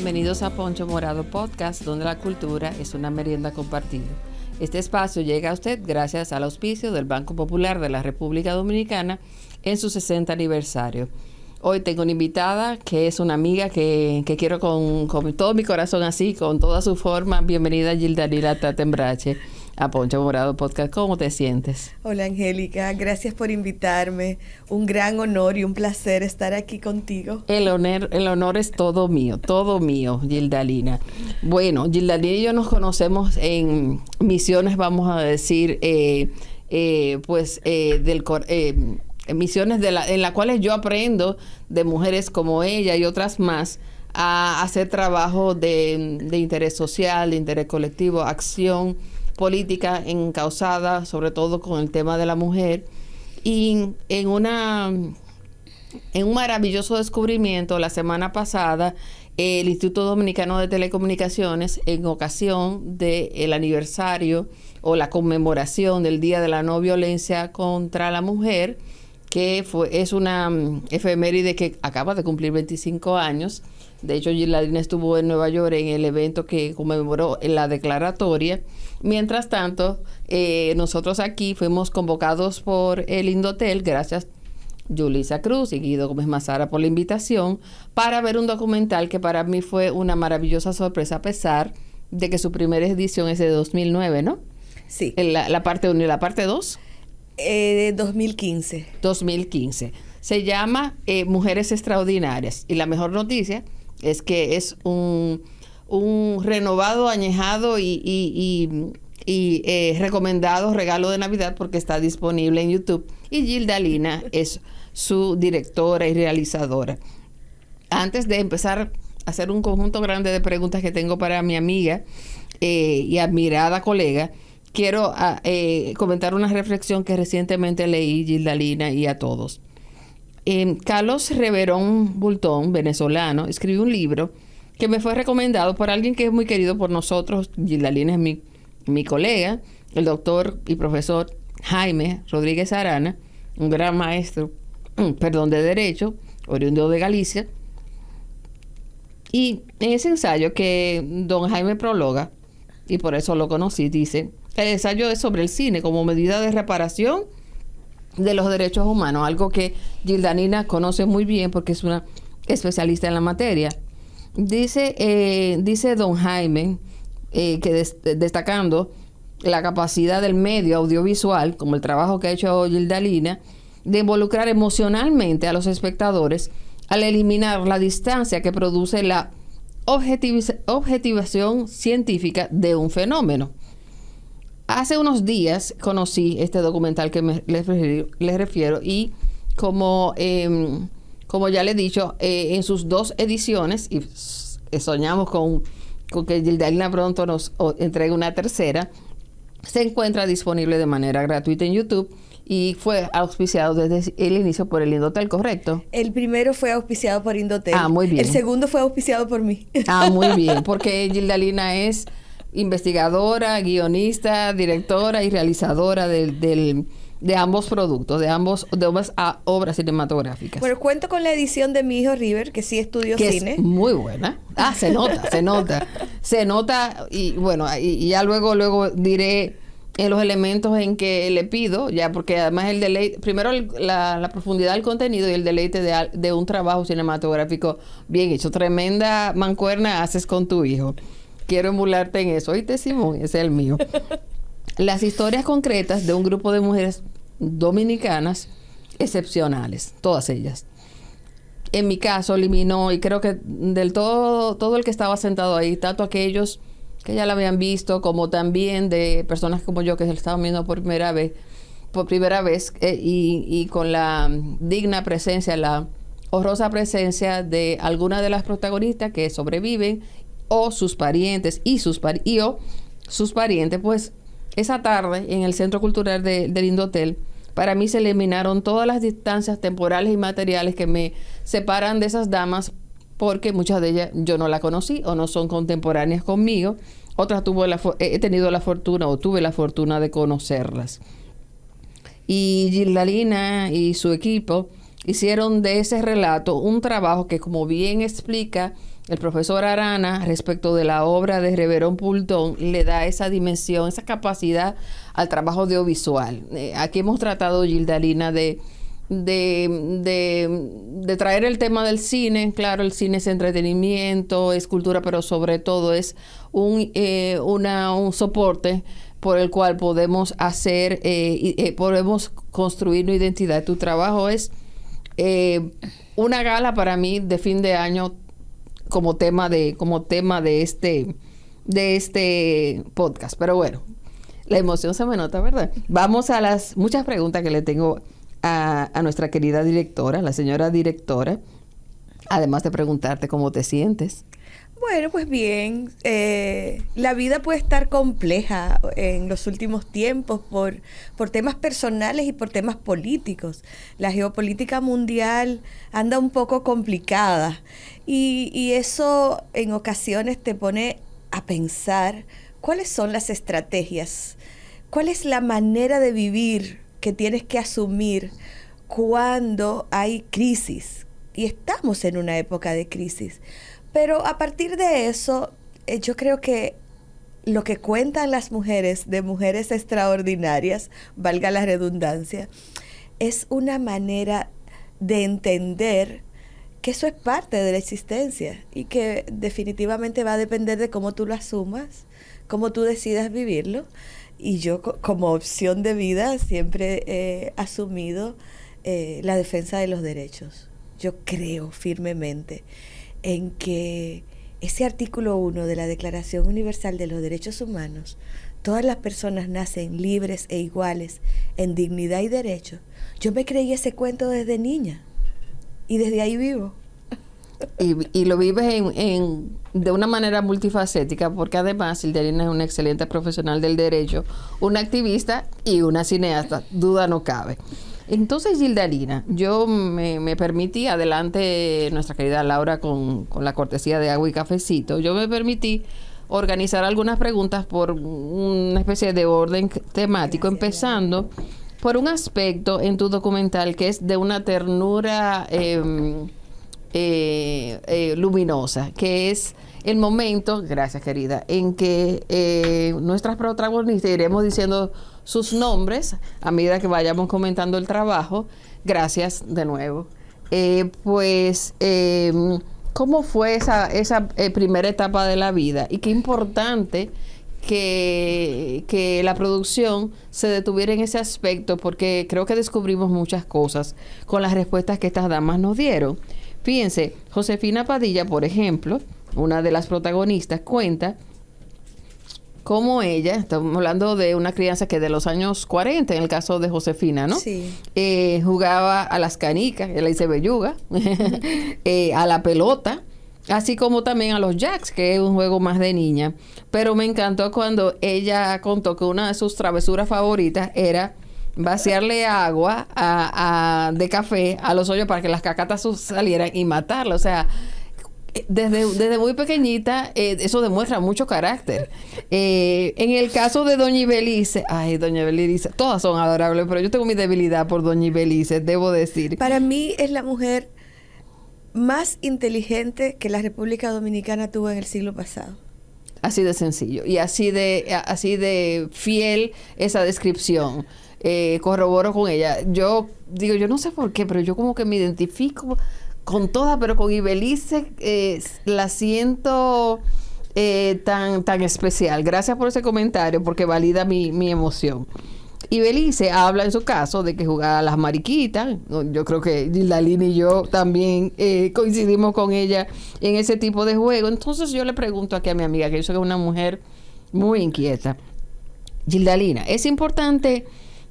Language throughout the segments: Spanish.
Bienvenidos a Poncho Morado Podcast, donde la cultura es una merienda compartida. Este espacio llega a usted gracias al auspicio del Banco Popular de la República Dominicana en su 60 aniversario. Hoy tengo una invitada que es una amiga que quiero con todo mi corazón, así, con toda su forma. Bienvenida, Gildalina Tatembrache, a Poncho Morado Podcast. ¿Cómo te sientes? Hola, Angélica. Gracias por invitarme. Un gran honor y un placer estar aquí contigo. El honor es todo mío, Gildalina. Bueno, Gildalina y yo nos conocemos en misiones, vamos a decir, misiones en las cuales yo aprendo de mujeres como ella y otras más a hacer trabajo de interés social, de interés colectivo, acción política encauzada sobre todo con el tema de la mujer. Y en un maravilloso descubrimiento la semana pasada, el Instituto Dominicano de Telecomunicaciones, en ocasión del aniversario o la conmemoración del Día de la No Violencia contra la Mujer, que es una efeméride que acaba de cumplir 25 años. De hecho, Gildalina estuvo en Nueva York en el evento que conmemoró en la declaratoria. Mientras tanto, nosotros aquí fuimos convocados por el Indotel, gracias Yulisa Cruz y Guido Gómez Mazara por la invitación, para ver un documental que para mí fue una maravillosa sorpresa, a pesar de que su primera edición es de 2009, ¿no? Sí. La parte 1 y la parte 2. 2015. 2015. Se llama Mujeres Extraordinarias. Y la mejor noticia es que es un renovado, añejado y recomendado regalo de Navidad, porque está disponible en YouTube. Y Gildalina es su directora y realizadora. Antes de empezar a hacer un conjunto grande de preguntas que tengo para mi amiga y admirada colega, quiero comentar una reflexión que recientemente leí, Gildalina, y a todos. Carlos Reverón Bultón, venezolano, escribió un libro que me fue recomendado por alguien que es muy querido por nosotros. Gildalina es mi colega, el doctor y profesor Jaime Rodríguez Arana, un gran maestro, de Derecho, oriundo de Galicia. Y en ese ensayo que don Jaime prologa, y por eso lo conocí, dice: el ensayo es sobre el cine como medida de reparación de los derechos humanos, algo que Gildalina conoce muy bien porque es una especialista en la materia. Dice don Jaime que destacando la capacidad del medio audiovisual, como el trabajo que ha hecho Gildalina, de involucrar emocionalmente a los espectadores al eliminar la distancia que produce la objetivación científica de un fenómeno. Hace unos días conocí este documental que les refiero, y como ya le he dicho, en sus 2 ediciones, y soñamos con que Gildalina pronto nos entregue una tercera, se encuentra disponible de manera gratuita en YouTube y fue auspiciado desde el inicio por el Indotel, ¿correcto? El primero fue auspiciado por Indotel. Ah, muy bien. El segundo fue auspiciado por mí. Ah, muy bien, porque Gildalina es investigadora, guionista, directora y realizadora de ambos productos, de ambas obras cinematográficas. Bueno, cuento con la edición de mi hijo River, que sí estudió cine. Es muy buena. Ah, se nota, y bueno, y ya luego diré en los elementos en que le pido, ya, porque además el deleite, primero la profundidad del contenido y el deleite de un trabajo cinematográfico bien hecho. Tremenda mancuerna haces con tu hijo. Quiero emularte en eso. Oíste, Simón, ese es el mío. Las historias concretas de un grupo de mujeres dominicanas excepcionales, todas ellas. En mi caso, eliminó, y creo que del todo el que estaba sentado ahí, tanto aquellos que ya la habían visto, como también de personas como yo que se la estaban viendo por primera vez, y con la digna presencia, la honrosa presencia de algunas de las protagonistas que sobreviven, o sus parientes sus parientes. Pues esa tarde en el Centro Cultural del Indotel, para mí se eliminaron todas las distancias temporales y materiales que me separan de esas damas, porque muchas de ellas yo no las conocí o no son contemporáneas conmigo. Otras tuve la fortuna de conocerlas. Y Gildalina y su equipo hicieron de ese relato un trabajo que, como bien explica el profesor Arana, respecto de la obra de Reverón Poulton, le da esa dimensión, esa capacidad al trabajo audiovisual. Aquí hemos tratado, Gildalina, de traer el tema del cine. Claro, el cine es entretenimiento, es cultura, pero sobre todo es un soporte por el cual podemos hacer, podemos construir una identidad. Tu trabajo es una gala para mí de fin de año como tema de este podcast. Pero bueno, la emoción se me nota, ¿verdad? Vamos a las muchas preguntas que le tengo a nuestra querida directora, la señora directora, además de preguntarte cómo te sientes. Bueno, pues bien, la vida puede estar compleja en los últimos tiempos por temas personales y por temas políticos. La geopolítica mundial anda un poco complicada y eso en ocasiones te pone a pensar cuáles son las estrategias, cuál es la manera de vivir que tienes que asumir cuando hay crisis. Y estamos en una época de crisis. Pero a partir de eso, yo creo que lo que cuentan las mujeres, de mujeres extraordinarias, valga la redundancia, es una manera de entender que eso es parte de la existencia y que definitivamente va a depender de cómo tú lo asumas, cómo tú decidas vivirlo. Y yo como opción de vida siempre he asumido la defensa de los derechos. Yo creo firmemente en que ese artículo 1 de la Declaración Universal de los Derechos Humanos, todas las personas nacen libres e iguales en dignidad y derechos. Yo me creí ese cuento desde niña y desde ahí vivo. Y lo vives de una manera multifacética, porque además Gildalina es una excelente profesional del derecho, una activista y una cineasta, duda no cabe. Entonces, Gildalina, yo me permití, adelante nuestra querida Laura con la cortesía de agua y cafecito, yo me permití organizar algunas preguntas por una especie de orden temático. Gracias, empezando por un aspecto en tu documental que es de una ternura luminosa, que es el momento, gracias querida, en que nuestras protagonistas, iremos diciendo sus nombres a medida que vayamos comentando el trabajo. Gracias de nuevo. ¿Cómo fue esa primera etapa de la vida? Y qué importante que la producción se detuviera en ese aspecto, porque creo que descubrimos muchas cosas con las respuestas que estas damas nos dieron. Fíjense, Josefina Padilla, por ejemplo, una de las protagonistas, cuenta cómo ella, estamos hablando de una crianza que de los años 40, en el caso de Josefina, ¿no? Sí. Jugaba a las canicas, él le dice belluga, a la pelota, así como también a los jacks, que es un juego más de niña. Pero me encantó cuando ella contó que una de sus travesuras favoritas era vaciarle agua de café a los hoyos para que las cacatas salieran y matarla. O sea, desde muy pequeñita, eso demuestra mucho carácter. En el caso de Doña Ibelice, Doña Ibelice, todas son adorables, pero yo tengo mi debilidad por Doña Ibelice, debo decir. Para mí es la mujer más inteligente que la República Dominicana tuvo en el siglo pasado. Así de sencillo y así de fiel esa descripción. Corroboro con ella. Yo digo, yo no sé por qué, pero yo como que me identifico con todas, pero con Ibelice la siento tan especial. Gracias por ese comentario, porque valida mi emoción. Ibelice habla en su caso de que jugaba a las mariquitas. Yo creo que Gildalina y yo también coincidimos con ella en ese tipo de juego. Entonces yo le pregunto aquí a mi amiga, que yo soy una mujer muy inquieta. Gildalina, ¿es importante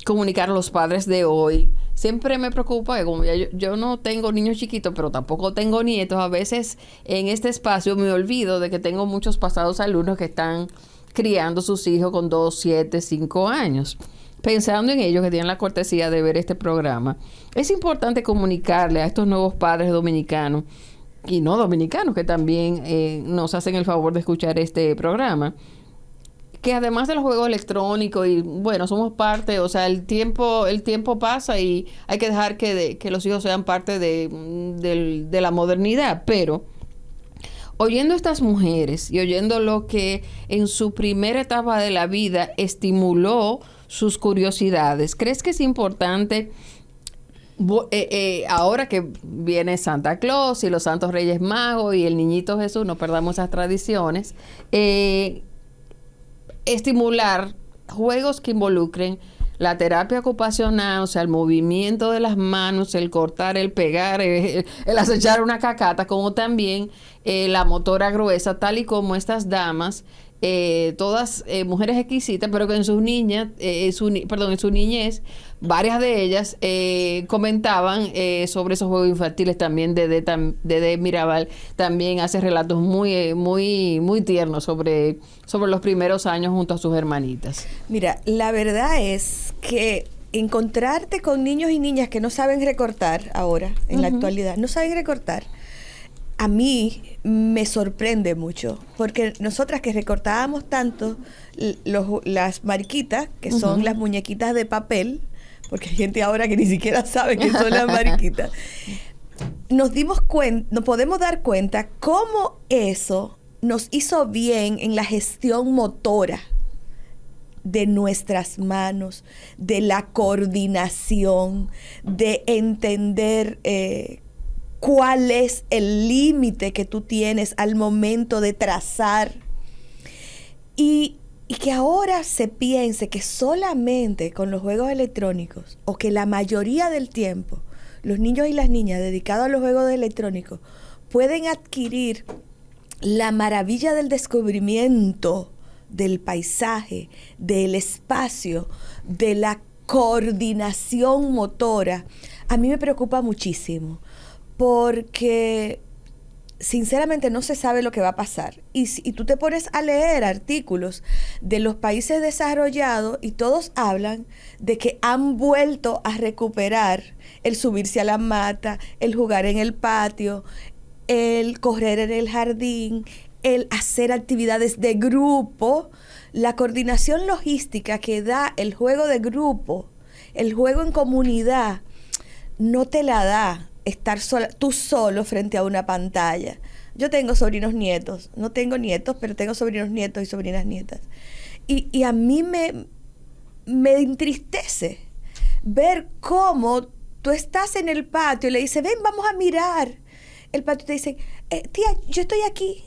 comunicar a los padres de hoy? Siempre me preocupa que como yo no tengo niños chiquitos, pero tampoco tengo nietos, a veces en este espacio me olvido de que tengo muchos pasados alumnos que están criando sus hijos con 2, 7, 5 años. Pensando en ellos que tienen la cortesía de ver este programa, es importante comunicarle a estos nuevos padres dominicanos y no dominicanos que también nos hacen el favor de escuchar este programa, que además de los juegos electrónicos y bueno, somos parte, o sea, el tiempo pasa y hay que dejar que los hijos sean parte de la modernidad, pero oyendo a estas mujeres y oyendo lo que en su primera etapa de la vida estimuló sus curiosidades, ¿crees que es importante, ahora que viene Santa Claus y los Santos Reyes Magos y el Niñito Jesús, no perdamos esas tradiciones, estimular juegos que involucren la terapia ocupacional, o sea, el movimiento de las manos, el cortar, el pegar, el acechar una cacata, como también la motora gruesa, tal y como estas damas, todas mujeres exquisitas, pero que en sus niñas, en su niñez, varias de ellas comentaban sobre esos juegos infantiles. También Dede Mirabal también hace relatos muy tiernos sobre los primeros años junto a sus hermanitas. Mira, la verdad es que encontrarte con niños y niñas que no saben recortar ahora, en la actualidad, no saben recortar, a mí me sorprende mucho, porque nosotras que recortábamos tanto las mariquitas, que son las muñequitas de papel, porque hay gente ahora que ni siquiera sabe qué son las mariquitas, nos podemos dar cuenta cómo eso nos hizo bien en la gestión motora de nuestras manos, de la coordinación, de entender cuál es el límite que tú tienes al momento de trazar. Y que ahora se piense que solamente con los juegos electrónicos, o que la mayoría del tiempo los niños y las niñas dedicados a los juegos electrónicos pueden adquirir la maravilla del descubrimiento del paisaje, del espacio, de la coordinación motora, a mí me preocupa muchísimo, porque sinceramente no se sabe lo que va a pasar. Y tú te pones a leer artículos de los países desarrollados y todos hablan de que han vuelto a recuperar el subirse a la mata, el jugar en el patio, el correr en el jardín, el hacer actividades de grupo. La coordinación logística que da el juego de grupo, el juego en comunidad, no te la da estar tú solo frente a una pantalla. Yo tengo sobrinos nietos, no tengo nietos, pero tengo sobrinos nietos y sobrinas nietas. Y a mí me entristece ver cómo tú estás en el patio y le dices, ven, vamos a mirar. El patio te dice, tía, yo estoy aquí.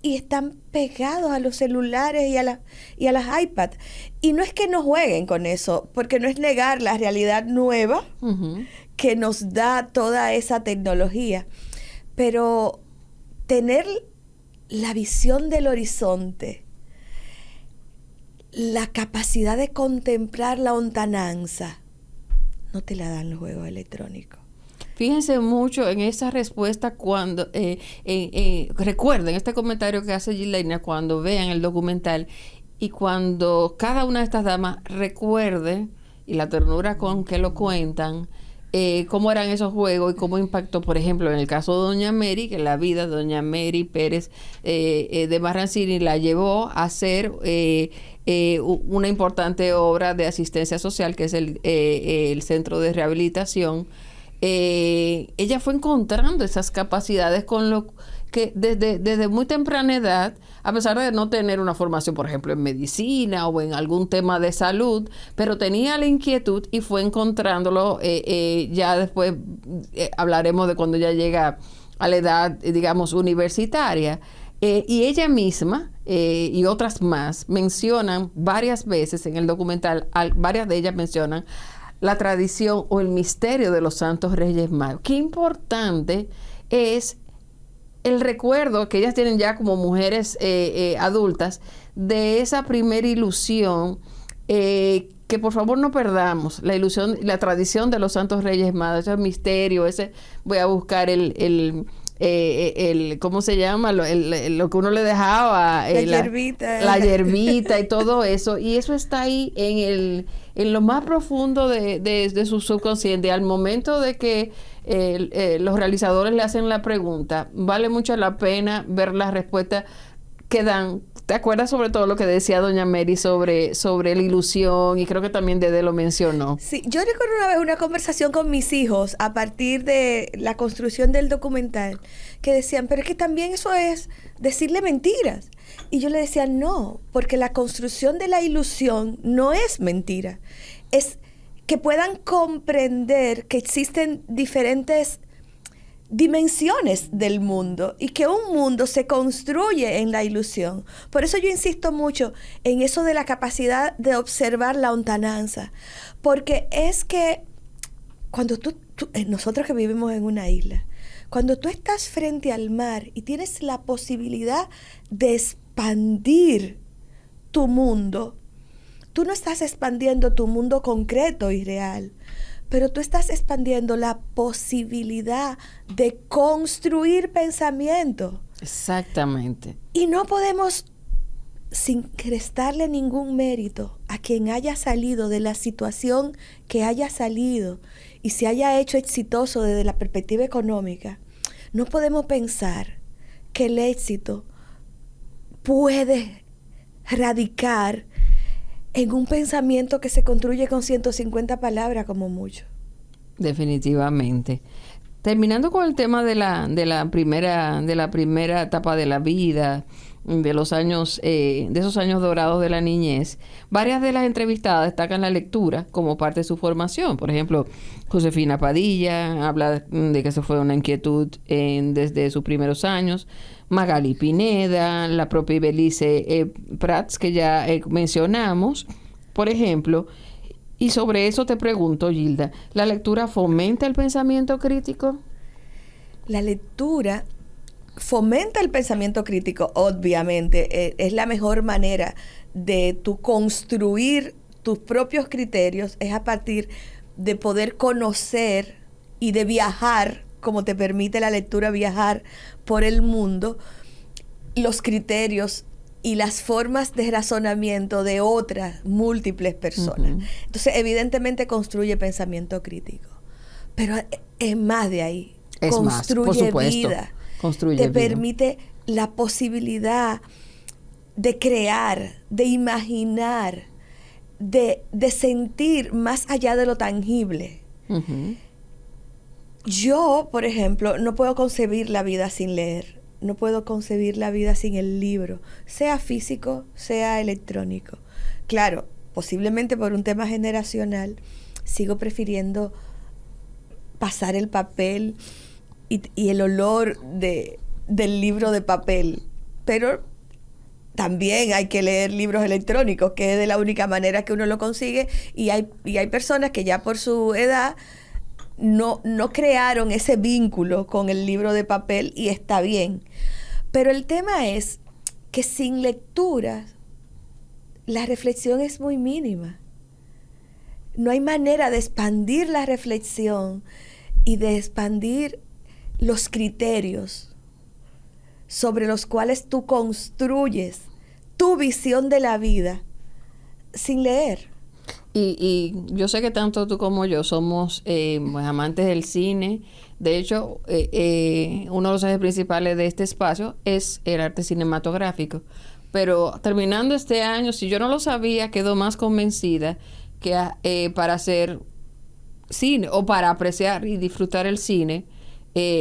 Y están pegados a los celulares y a las iPads. Y no es que no jueguen con eso, porque no es negar la realidad nueva que nos da toda esa tecnología. Pero tener la visión del horizonte, la capacidad de contemplar la lontananza, no te la dan los juegos electrónicos. Fíjense mucho en esa respuesta cuando, recuerden este comentario que hace Gileina cuando vean el documental y cuando cada una de estas damas recuerde, y la ternura con que lo cuentan, cómo eran esos juegos y cómo impactó, por ejemplo, en el caso de Doña Mary, que la vida de Doña Mary Pérez de Marrancini la llevó a hacer una importante obra de asistencia social, que es el Centro de Rehabilitación. Ella fue encontrando esas capacidades con lo que desde muy temprana edad, a pesar de no tener una formación, por ejemplo, en medicina o en algún tema de salud, pero tenía la inquietud y fue encontrándolo. Ya después hablaremos de cuando ella llega a la edad, digamos, universitaria. Y ella misma y otras más mencionan varias veces en el documental, varias de ellas mencionan la tradición o el misterio de los Santos Reyes Magos. Qué importante es el recuerdo que ellas tienen ya como mujeres adultas de esa primera ilusión, que por favor no perdamos la ilusión, la tradición de los Santos Reyes Magos, ese misterio, voy a buscar ¿cómo se llama? Lo que uno le dejaba. La hierbita y todo eso. Y eso está ahí en lo más profundo de su subconsciente. Al momento de que los realizadores le hacen la pregunta, vale mucho la pena ver la respuesta quedan. ¿Te acuerdas sobre todo lo que decía doña Mary sobre la ilusión? Y creo que también Dede lo mencionó. Sí, yo recuerdo una vez una conversación con mis hijos a partir de la construcción del documental, que decían, pero es que también eso es decirle mentiras. Y yo le decía, no, porque la construcción de la ilusión no es mentira. Es que puedan comprender que existen diferentes dimensiones del mundo y que un mundo se construye en la ilusión. Por eso yo insisto mucho en eso de la capacidad de observar la lontananza, porque es que cuando nosotros que vivimos en una isla, cuando tú estás frente al mar y tienes la posibilidad de expandir tu mundo, tú no estás expandiendo tu mundo concreto y real, pero tú estás expandiendo la posibilidad de construir pensamiento. Exactamente. Y no podemos, sin restarle ningún mérito a quien haya salido de la situación que haya salido y se haya hecho exitoso desde la perspectiva económica, no podemos pensar que el éxito puede radicar en un pensamiento que se construye con 150 palabras como mucho. Definitivamente. Terminando con el tema de la primera etapa de la vida, de los años, de esos años dorados de la niñez, varias de las entrevistadas destacan la lectura como parte de su formación. Por ejemplo, Josefina Padilla habla de que eso fue una inquietud desde sus primeros años. Magali Pineda, la propia Ibelice Prats, que ya mencionamos, por ejemplo. Y sobre eso te pregunto, Gilda, ¿la lectura fomenta el pensamiento crítico? La lectura fomenta el pensamiento crítico, obviamente. Es la mejor manera de tú construir tus propios criterios, es a partir de poder conocer y de viajar, como te permite la lectura viajar por el mundo, los criterios y las formas de razonamiento de otras múltiples personas. Uh-huh. Entonces, evidentemente construye pensamiento crítico. Pero es más de ahí. Es construye más, por supuesto. Vida. Construye te vida. Permite la posibilidad de crear, de imaginar, de sentir más allá de lo tangible. Uh-huh. Yo, por ejemplo, no puedo concebir la vida sin leer. No puedo concebir la vida sin el libro, sea físico, sea electrónico. Claro, posiblemente por un tema generacional, sigo prefiriendo pasar el papel y el olor del libro de papel. Pero también hay que leer libros electrónicos, que es de la única manera que uno lo consigue. Y hay personas que ya por su edad no crearon ese vínculo con el libro de papel y está bien. Pero el tema es que sin lectura la reflexión es muy mínima. No hay manera de expandir la reflexión y de expandir los criterios sobre los cuales tú construyes tu visión de la vida sin leer. Y yo sé que tanto tú como yo somos pues, amantes del cine. De hecho, uno de los ejes principales de este espacio es el arte cinematográfico. Pero terminando este año, si yo no lo sabía, quedo más convencida que para hacer cine o para apreciar y disfrutar el cine,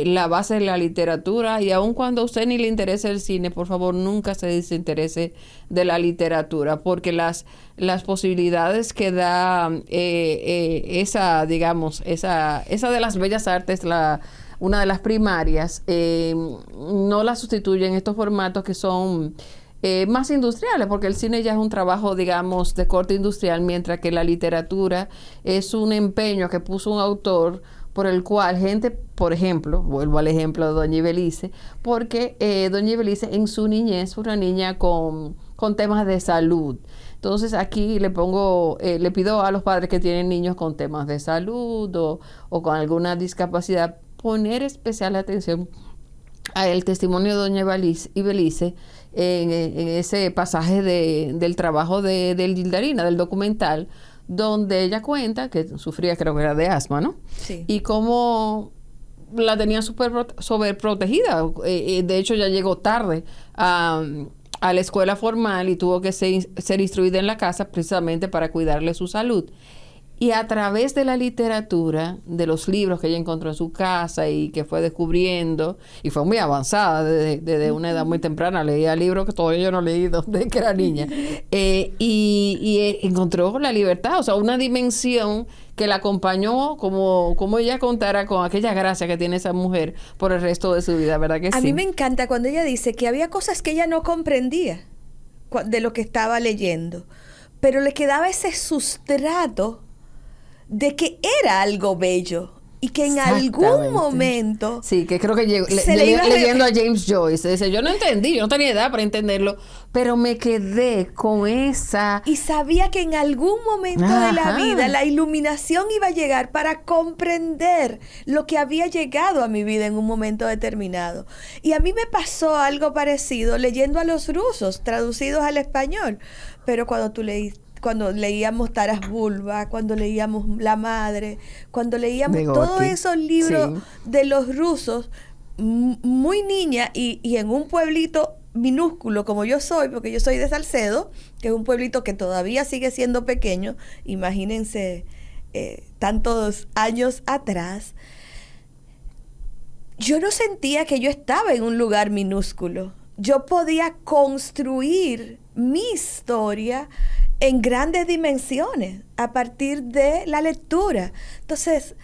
la base es la literatura, y aun cuando a usted ni le interese el cine, por favor nunca se desinterese de la literatura, porque las posibilidades que da esa de las bellas artes, una de las primarias, no la sustituyen estos formatos que son más industriales, porque el cine ya es un trabajo, digamos, de corte industrial, mientras que la literatura es un empeño que puso un autor por el cual gente, por ejemplo, vuelvo al ejemplo de doña Ibelice, porque doña Ibelice en su niñez fue una niña con temas de salud. Entonces aquí le pido a los padres que tienen niños con temas de salud o con alguna discapacidad, poner especial atención al testimonio de doña Ibelice en ese pasaje del trabajo de Gildarina, del documental, donde ella cuenta que sufría, creo que era de asma, ¿no? Sí. Y cómo la tenía súper sobreprotegida. De hecho, ya llegó tarde a a la escuela formal y tuvo que ser instruida en la casa precisamente para cuidarle su salud. Y a través de la literatura, de los libros que ella encontró en su casa y que fue descubriendo, y fue muy avanzada desde una edad muy temprana, leía libros que todavía yo no he leído desde que era niña, encontró la libertad, o sea, una dimensión que la acompañó, como ella contara, con aquella gracia que tiene esa mujer por el resto de su vida, ¿verdad que sí? A mí me encanta cuando ella dice que había cosas que ella no comprendía de lo que estaba leyendo, pero le quedaba ese sustrato de que era algo bello y que en algún momento sí, que creo que leyendo a James Joyce dice, yo no entendí, yo no tenía edad para entenderlo, pero me quedé con esa y sabía que en algún momento de la vida la iluminación iba a llegar para comprender lo que había llegado a mi vida en un momento determinado. Y a mí me pasó algo parecido leyendo a los rusos traducidos al español, pero cuando leíamos Taras Bulba, cuando leíamos La Madre, cuando leíamos todos esos libros de los rusos, muy niña y en un pueblito minúsculo como yo soy, porque yo soy de Salcedo, que es un pueblito que todavía sigue siendo pequeño, imagínense tantos años atrás, yo no sentía que yo estaba en un lugar minúsculo. Yo podía construir mi historia en grandes dimensiones a partir de la lectura. Entonces,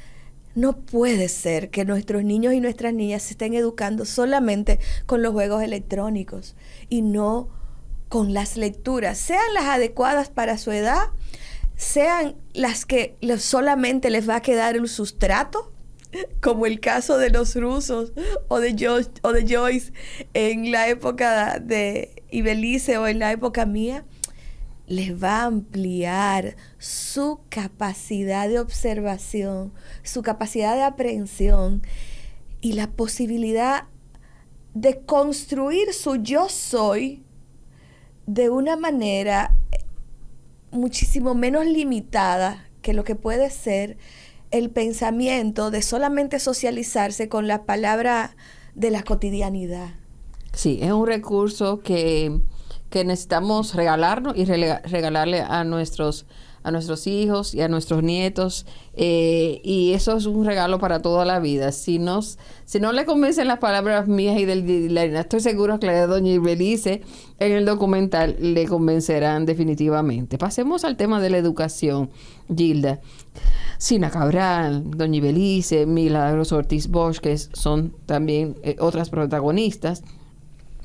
no puede ser que nuestros niños y nuestras niñas se estén educando solamente con los juegos electrónicos y no con las lecturas, sean las adecuadas para su edad, sean las que solamente les va a quedar el sustrato, como el caso de los rusos o de Joyce en la época de Ibelice o en la época mía. Les va a ampliar su capacidad de observación, su capacidad de aprehensión y la posibilidad de construir su yo soy de una manera muchísimo menos limitada que lo que puede ser el pensamiento de solamente socializarse con la palabra de la cotidianidad. Sí, es un recurso que necesitamos regalarnos y regalarle a nuestros hijos y a nuestros nietos, y eso es un regalo para toda la vida. Si no le convencen las palabras mías y de Larina, estoy seguro que la de doña Ibelice en el documental le convencerán definitivamente. Pasemos al tema de la educación, Gilda. Sina Cabral, doña Ibelice, Milagros Ortiz Bosch, que son también otras protagonistas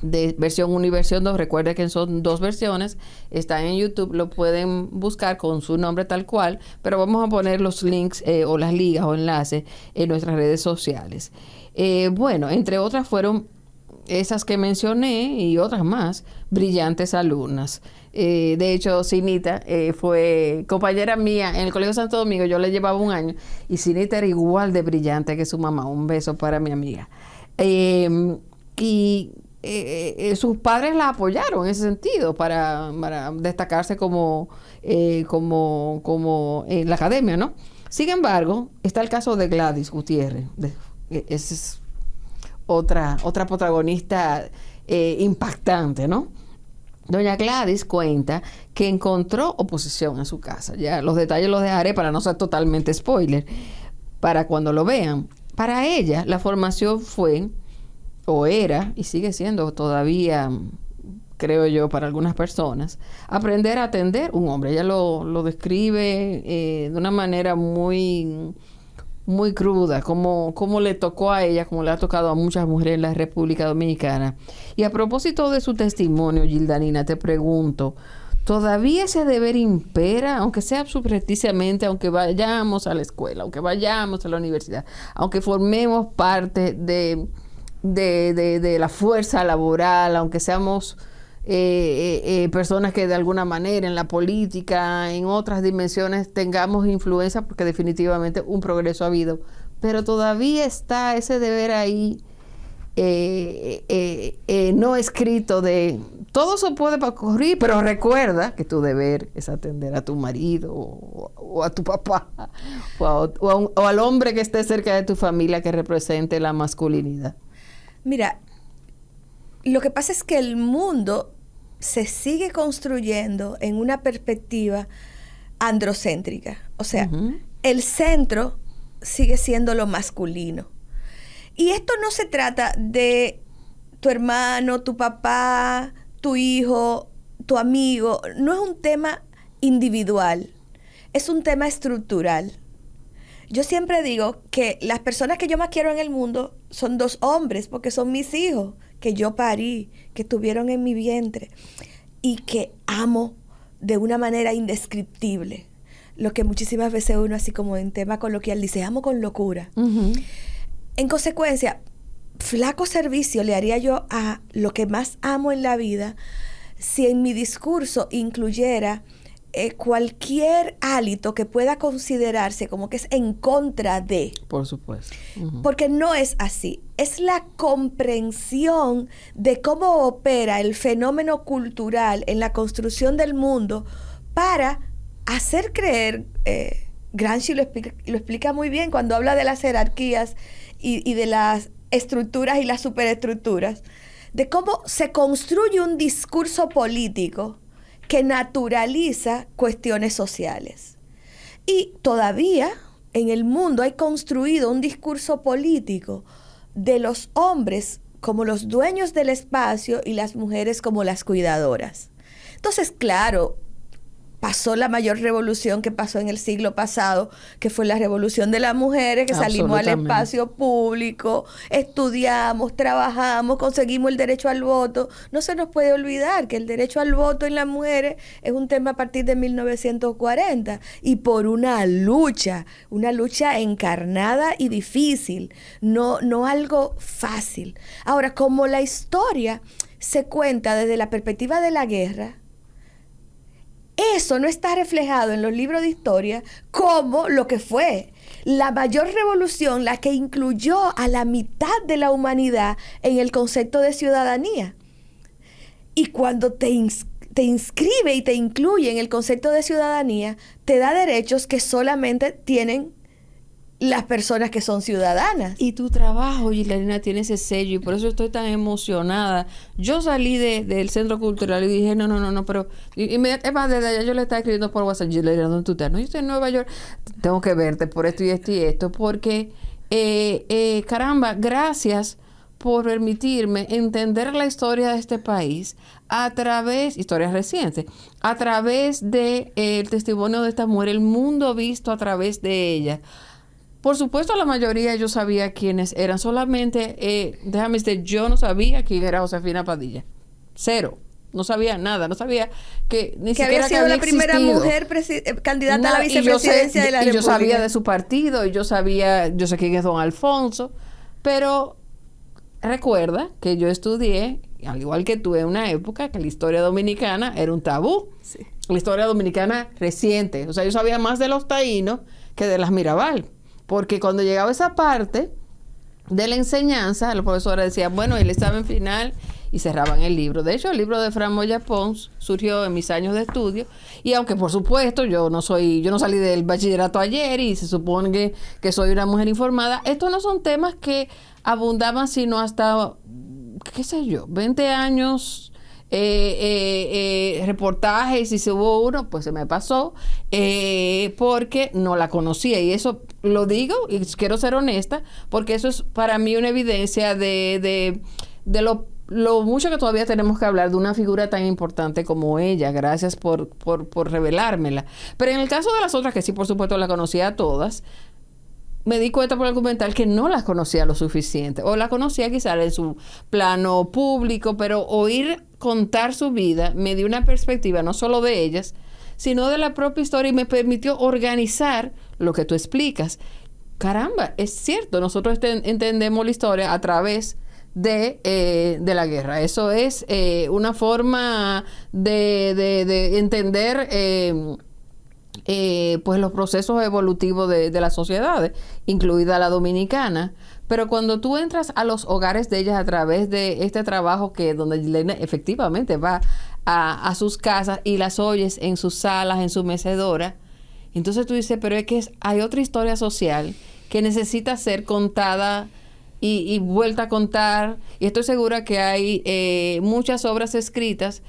de versión 1 y versión 2. Recuerda que son 2 versiones, están en YouTube, lo pueden buscar con su nombre tal cual, pero vamos a poner los links o las ligas o enlaces en nuestras redes sociales. Bueno, entre otras fueron esas que mencioné y otras más, brillantes alumnas. De hecho, Sinita fue compañera mía en el Colegio Santo Domingo, yo le llevaba 1 año, y Sinita era igual de brillante que su mamá. Un beso para mi amiga. Sus padres la apoyaron en ese sentido para destacarse como en la academia, ¿no? Sin embargo, está el caso de Gladys Gutiérrez. Esa es otra protagonista impactante, ¿no? Doña Gladys cuenta que encontró oposición en su casa. Ya los detalles los dejaré para no ser totalmente spoiler, para cuando lo vean. Para ella, la formación fue, o era, y sigue siendo todavía, creo yo, para algunas personas, aprender a atender un hombre. Ella lo describe de una manera muy, muy cruda, como le tocó a ella, como le ha tocado a muchas mujeres en la República Dominicana. Y a propósito de su testimonio, Gildanina, te pregunto, ¿todavía ese deber impera, aunque sea subrepticiamente, aunque vayamos a la escuela, aunque vayamos a la universidad, aunque formemos parte de la fuerza laboral, aunque seamos personas que de alguna manera en la política, en otras dimensiones tengamos influencia, porque definitivamente un progreso ha habido, pero todavía está ese deber ahí no escrito de todo se puede ocurrir, pero recuerda que tu deber es atender a tu marido o a tu papá o al hombre que esté cerca de tu familia, que represente la masculinidad. Mira, lo que pasa es que el mundo se sigue construyendo en una perspectiva androcéntrica. O sea, el centro sigue siendo lo masculino. Y esto no se trata de tu hermano, tu papá, tu hijo, tu amigo. No es un tema individual, es un tema estructural. Yo siempre digo que las personas que yo más quiero en el mundo son 2 hombres, porque son mis hijos, que yo parí, que estuvieron en mi vientre y que amo de una manera indescriptible. Lo que muchísimas veces uno, así como en tema coloquial, dice, amo con locura. En consecuencia, flaco servicio le haría yo a lo que más amo en la vida si en mi discurso incluyera cualquier hálito que pueda considerarse como que es en contra de. Por supuesto. Porque no es así. Es la comprensión de cómo opera el fenómeno cultural en la construcción del mundo para hacer creer, Gramsci lo explica muy bien cuando habla de las jerarquías y de las estructuras y las superestructuras, de cómo se construye un discurso político que naturaliza cuestiones sociales. Y todavía en el mundo hay construido un discurso político de los hombres como los dueños del espacio y las mujeres como las cuidadoras. Entonces, claro, pasó la mayor revolución que pasó en el siglo pasado, que fue la revolución de las mujeres, que salimos al espacio público, estudiamos, trabajamos, conseguimos el derecho al voto. No se nos puede olvidar que el derecho al voto en las mujeres es un tema a partir de 1940 y por una lucha encarnada y difícil, no algo fácil. Ahora, como la historia se cuenta desde la perspectiva de la guerra, eso no está reflejado en los libros de historia como lo que fue la mayor revolución, la que incluyó a la mitad de la humanidad en el concepto de ciudadanía. Y cuando te inscribe y te incluye en el concepto de ciudadanía, te da derechos que solamente tienen las personas que son ciudadanas. Y tu trabajo, Gilarina, tiene ese sello y por eso estoy tan emocionada. Yo salí del centro cultural y dije, no, pero... es más, desde allá yo le estaba escribiendo por WhatsApp, Gilarina, ¿dónde tú estás? No, yo estoy en Nueva York, tengo que verte por esto y esto y esto, porque, caramba, gracias por permitirme entender la historia de este país a través, historias recientes, a través de el testimonio de esta mujer, el mundo visto a través de ella. Por supuesto, la mayoría yo sabía quiénes eran. Solamente, déjame decir, yo no sabía quién era Josefina Padilla. Cero. No sabía nada. No sabía que ni que siquiera había sido que había la primera existido. mujer candidata a la vicepresidencia de la República. Y yo sabía de su partido, y yo sé quién es don Alfonso. Pero recuerda que yo estudié, al igual que tú, en una época que la historia dominicana era un tabú. Sí. La historia dominicana reciente. O sea, yo sabía más de los taínos que de las Mirabal. Porque cuando llegaba esa parte de la enseñanza, los profesores decían, bueno, el examen final, y cerraban el libro. De hecho, el libro de Fran Moya Pons surgió en mis años de estudio, y aunque por supuesto yo no salí del bachillerato ayer y se supone que soy una mujer informada, estos no son temas que abundaban sino hasta, qué sé yo, 20 años... reportajes, y si hubo uno, pues se me pasó, porque no la conocía, y eso lo digo y quiero ser honesta, porque eso es para mí una evidencia de lo mucho que todavía tenemos que hablar de una figura tan importante como ella. Gracias por revelármela. Pero en el caso de las otras, que sí, por supuesto, la conocía a todas, me di cuenta por el documental que no las conocía lo suficiente, o la conocía quizás en su plano público, pero oír contar su vida me dio una perspectiva no solo de ellas, sino de la propia historia, y me permitió organizar lo que tú explicas. Caramba, es cierto, nosotros entendemos la historia a través de la guerra. Eso es una forma de entender pues los procesos evolutivos de las sociedades, incluida la dominicana. Pero cuando tú entras a los hogares de ellas a través de este trabajo, que donde Gilena efectivamente va a sus casas y las oyes en sus salas, en su mecedora, entonces tú dices, pero es que hay otra historia social que necesita ser contada y vuelta a contar. Y estoy segura que hay muchas obras escritas,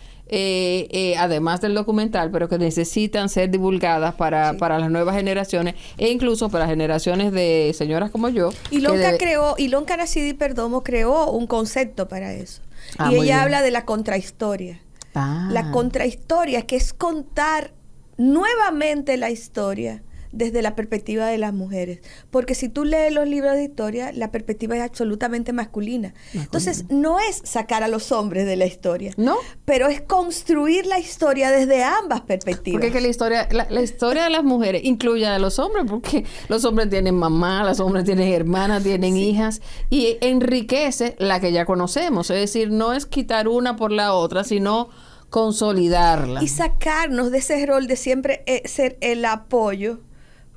además del documental, pero que necesitan ser divulgadas para las nuevas generaciones e incluso para generaciones de señoras como yo. Y Ilonka Nasidi Perdomo creó un concepto para eso. Ah, y muy ella bien. habla de la contrahistoria. Ah. La contrahistoria, que es contar nuevamente la historia desde la perspectiva de las mujeres. Porque si tú lees los libros de historia, la perspectiva es absolutamente masculina. Entonces, no es sacar a los hombres de la historia, ¿No? pero es construir la historia desde ambas perspectivas. Porque es que la historia de las mujeres incluye a los hombres, porque los hombres tienen mamá, los hombres tienen hermanas, tienen hijas, y enriquece la que ya conocemos. Es decir, no es quitar una por la otra, sino consolidarla. Y sacarnos de ese rol de siempre ser el apoyo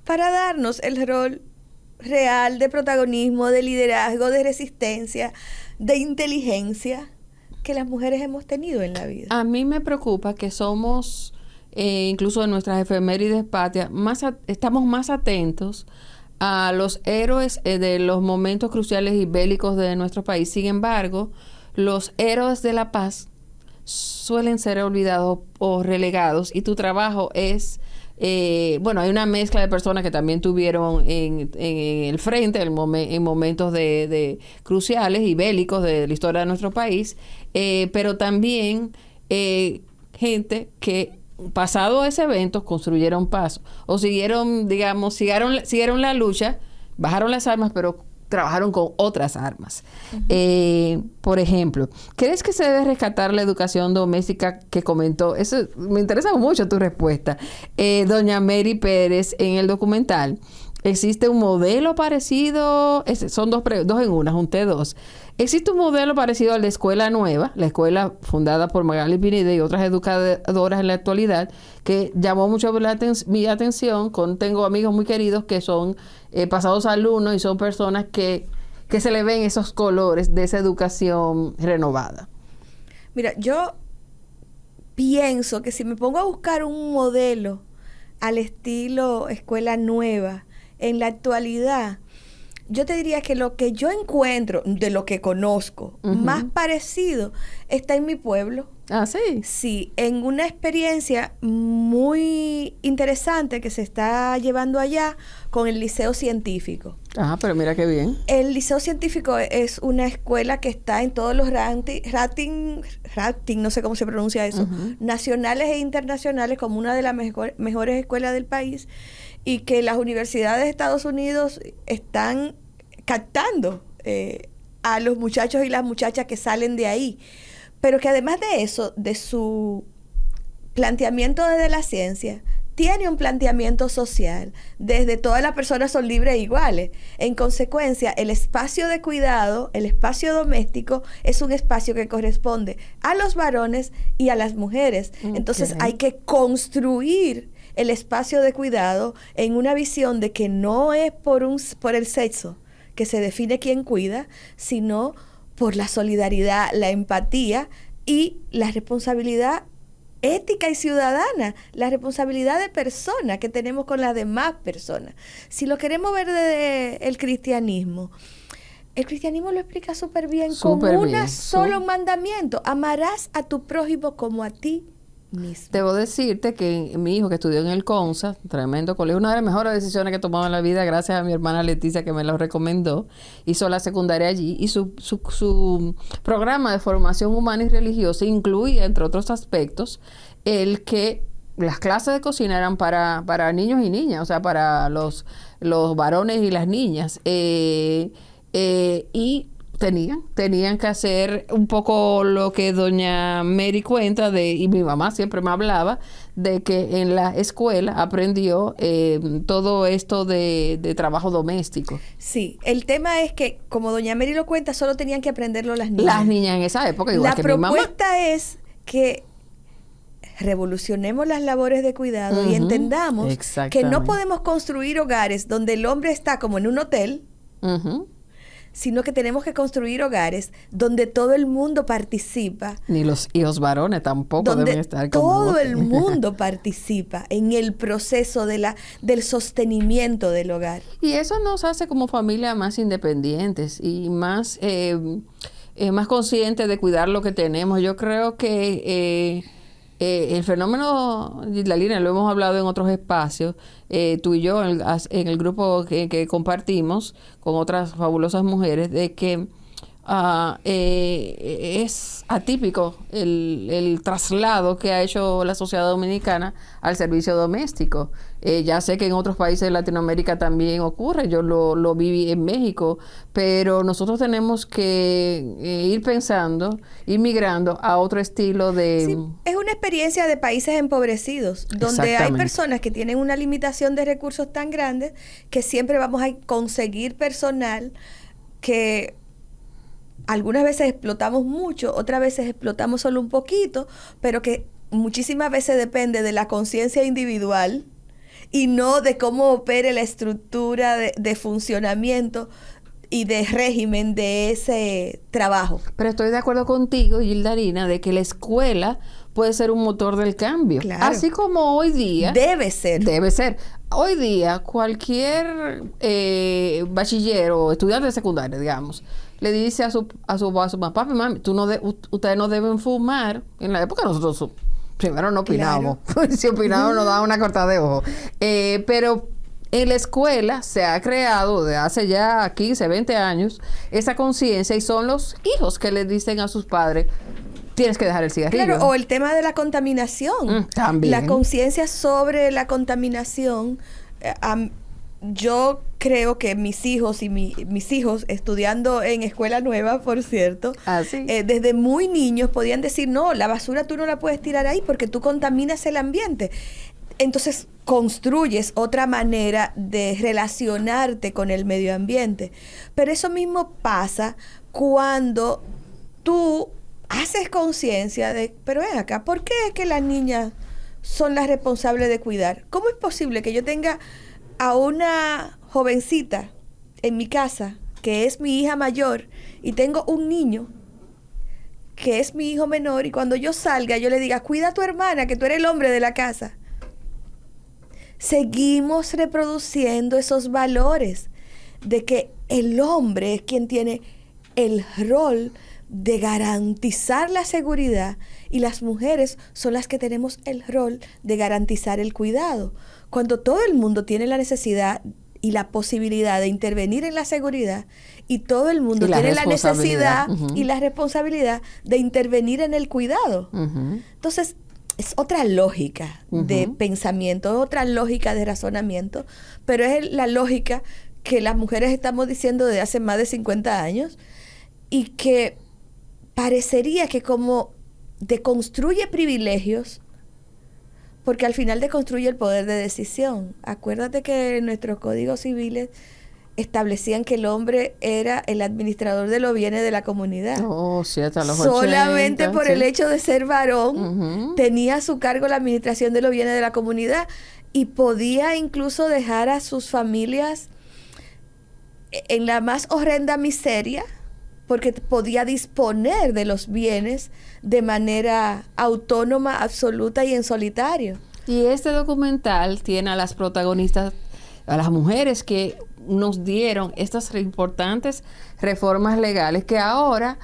para darnos el rol real de protagonismo, de liderazgo, de resistencia, de inteligencia que las mujeres hemos tenido en la vida. A mí me preocupa que somos, incluso en nuestras efemérides patrias, estamos más atentos a los héroes de los momentos cruciales y bélicos de nuestro país. Sin embargo, los héroes de la paz suelen ser olvidados o relegados, y tu trabajo es, hay una mezcla de personas que también tuvieron en el frente en momentos de cruciales y bélicos de la historia de nuestro país, pero también gente que pasado ese evento construyeron paz o siguieron la lucha, bajaron las armas, pero trabajaron con otras armas. Por ejemplo, ¿crees que se debe rescatar la educación doméstica que comentó? Eso me interesa mucho tu respuesta. Doña Mary Pérez en el documental. ¿Existe un modelo parecido? Son dos en una, junté dos. ¿Existe un modelo parecido al de Escuela Nueva, la escuela fundada por Magali Pineda y otras educadoras en la actualidad, que llamó mucho mi atención? Tengo amigos muy queridos que son pasados alumnos y son personas que se le ven esos colores de esa educación renovada. Mira, yo pienso que si me pongo a buscar un modelo al estilo Escuela Nueva en la actualidad, yo te diría que lo que yo encuentro, de lo que conozco, más parecido, está en mi pueblo. Ah, sí. Sí, en una experiencia muy interesante que se está llevando allá con el Liceo Científico. Ah, pero mira qué bien. El Liceo Científico es una escuela que está en todos los rating, no sé cómo se pronuncia eso, nacionales e internacionales, como una de las mejores escuelas del país, y que las universidades de Estados Unidos están captando a los muchachos y las muchachas que salen de ahí. Pero que además de eso, de su planteamiento desde la ciencia, tiene un planteamiento social, desde todas las personas son libres e iguales. En consecuencia, el espacio de cuidado, el espacio doméstico, es un espacio que corresponde a los varones y a las mujeres. Entonces hay que construir el espacio de cuidado en una visión de que no es por el sexo que se define quién cuida, sino por la solidaridad, la empatía y la responsabilidad ética y ciudadana, la responsabilidad de persona que tenemos con las demás personas. Si lo queremos ver desde el cristianismo lo explica súper bien, con un solo mandamiento: amarás a tu prójimo como a ti mismo. Debo decirte que mi hijo, que estudió en el CONSA, tremendo colegio, una de las mejores decisiones que he tomado en la vida, gracias a mi hermana Leticia que me lo recomendó, hizo la secundaria allí, y su programa de formación humana y religiosa incluía, entre otros aspectos, el que las clases de cocina eran para niños y niñas, o sea, para los varones y las niñas, y tenían que hacer un poco lo que doña Mary cuenta y mi mamá siempre me hablaba de que en la escuela aprendió todo esto de trabajo doméstico. Sí, el tema es que, como doña Mary lo cuenta, solo tenían que aprenderlo las niñas. Las niñas en esa época, igual que mi mamá. La propuesta es que revolucionemos las labores de cuidado y entendamos que no podemos construir hogares donde el hombre está como en un hotel, sino que tenemos que construir hogares donde todo el mundo participa. Ni los hijos varones tampoco donde deben estar como todo el mundo participa en el proceso del sostenimiento del hogar. Y eso nos hace como familia más independientes y más, más conscientes de cuidar lo que tenemos. Yo creo que el fenómeno, Lalina, lo hemos hablado en otros espacios, tú y yo en el grupo que compartimos con otras fabulosas mujeres, de que es atípico el traslado que ha hecho la sociedad dominicana al servicio doméstico. Ya sé que en otros países de Latinoamérica también ocurre, yo lo viví en México, pero nosotros tenemos que ir pensando, ir migrando a otro estilo de... Sí, es una experiencia de países empobrecidos, donde hay personas que tienen una limitación de recursos tan grandes que siempre vamos a conseguir personal que... algunas veces explotamos mucho, otras veces explotamos solo un poquito, pero que muchísimas veces depende de la conciencia individual y no de cómo opere la estructura de funcionamiento y de régimen de ese trabajo. Pero estoy de acuerdo contigo, Gildarina, de que la escuela puede ser un motor del cambio. Claro. Así como hoy día... Debe ser. Debe ser. Hoy día, cualquier bachiller o estudiante de secundaria, digamos, le dice a su papá, papi, mami, ustedes no deben fumar. En la época nosotros primero no opinábamos. Claro. Si opinábamos nos daban una cortada de ojo. Pero en la escuela se ha creado de hace ya 15, 20 años esa conciencia y son los hijos que le dicen a sus padres, tienes que dejar el cigarrillo. Claro, o el tema de la contaminación. También. La conciencia sobre la contaminación. Yo creo que mis hijos y mis hijos, estudiando en escuela nueva, por cierto, desde muy niños podían decir, no, la basura tú no la puedes tirar ahí porque tú contaminas el ambiente. Entonces construyes otra manera de relacionarte con el medio ambiente. Pero eso mismo pasa cuando tú haces conciencia de, pero ven acá, ¿por qué es que las niñas son las responsables de cuidar? ¿Cómo es posible que yo tenga a una jovencita en mi casa, que es mi hija mayor, y tengo un niño que es mi hijo menor, y cuando yo salga yo le diga, cuida a tu hermana, que tú eres el hombre de la casa? Seguimos reproduciendo esos valores de que el hombre es quien tiene el rol de garantizar la seguridad y las mujeres son las que tenemos el rol de garantizar el cuidado. Cuando todo el mundo tiene la necesidad y la posibilidad de intervenir en la seguridad y todo el mundo tiene la necesidad y la responsabilidad de intervenir en el cuidado. Entonces, es otra lógica de pensamiento, otra lógica de razonamiento, pero es la lógica que las mujeres estamos diciendo desde hace más de 50 años y que parecería que como deconstruye privilegios, porque al final deconstruye el poder de decisión. Acuérdate que nuestros códigos civiles establecían que el hombre era el administrador de los bienes de la comunidad. Oh, sí, hasta los solamente 80, por el hecho de ser varón, tenía a su cargo la administración de los bienes de la comunidad y podía incluso dejar a sus familias en la más horrenda miseria, porque podía disponer de los bienes de manera autónoma, absoluta y en solitario. Y este documental tiene a las protagonistas, a las mujeres que nos dieron estas importantes reformas legales que ahora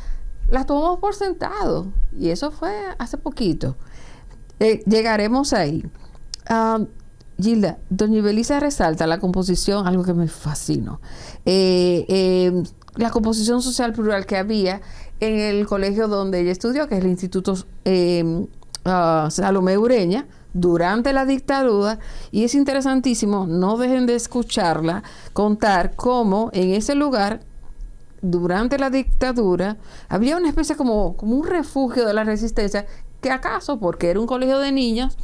las tomamos por sentado. Y eso fue hace poquito. Llegaremos ahí. Gilda, doña Ibeliza resalta la composición, algo que me fascinó. La composición social plural que había en el colegio donde ella estudió, que es el Instituto Salomé Ureña, durante la dictadura, y es interesantísimo, no dejen de escucharla, contar cómo en ese lugar, durante la dictadura, había una especie como un refugio de la resistencia, que acaso, porque era un colegio de niñas,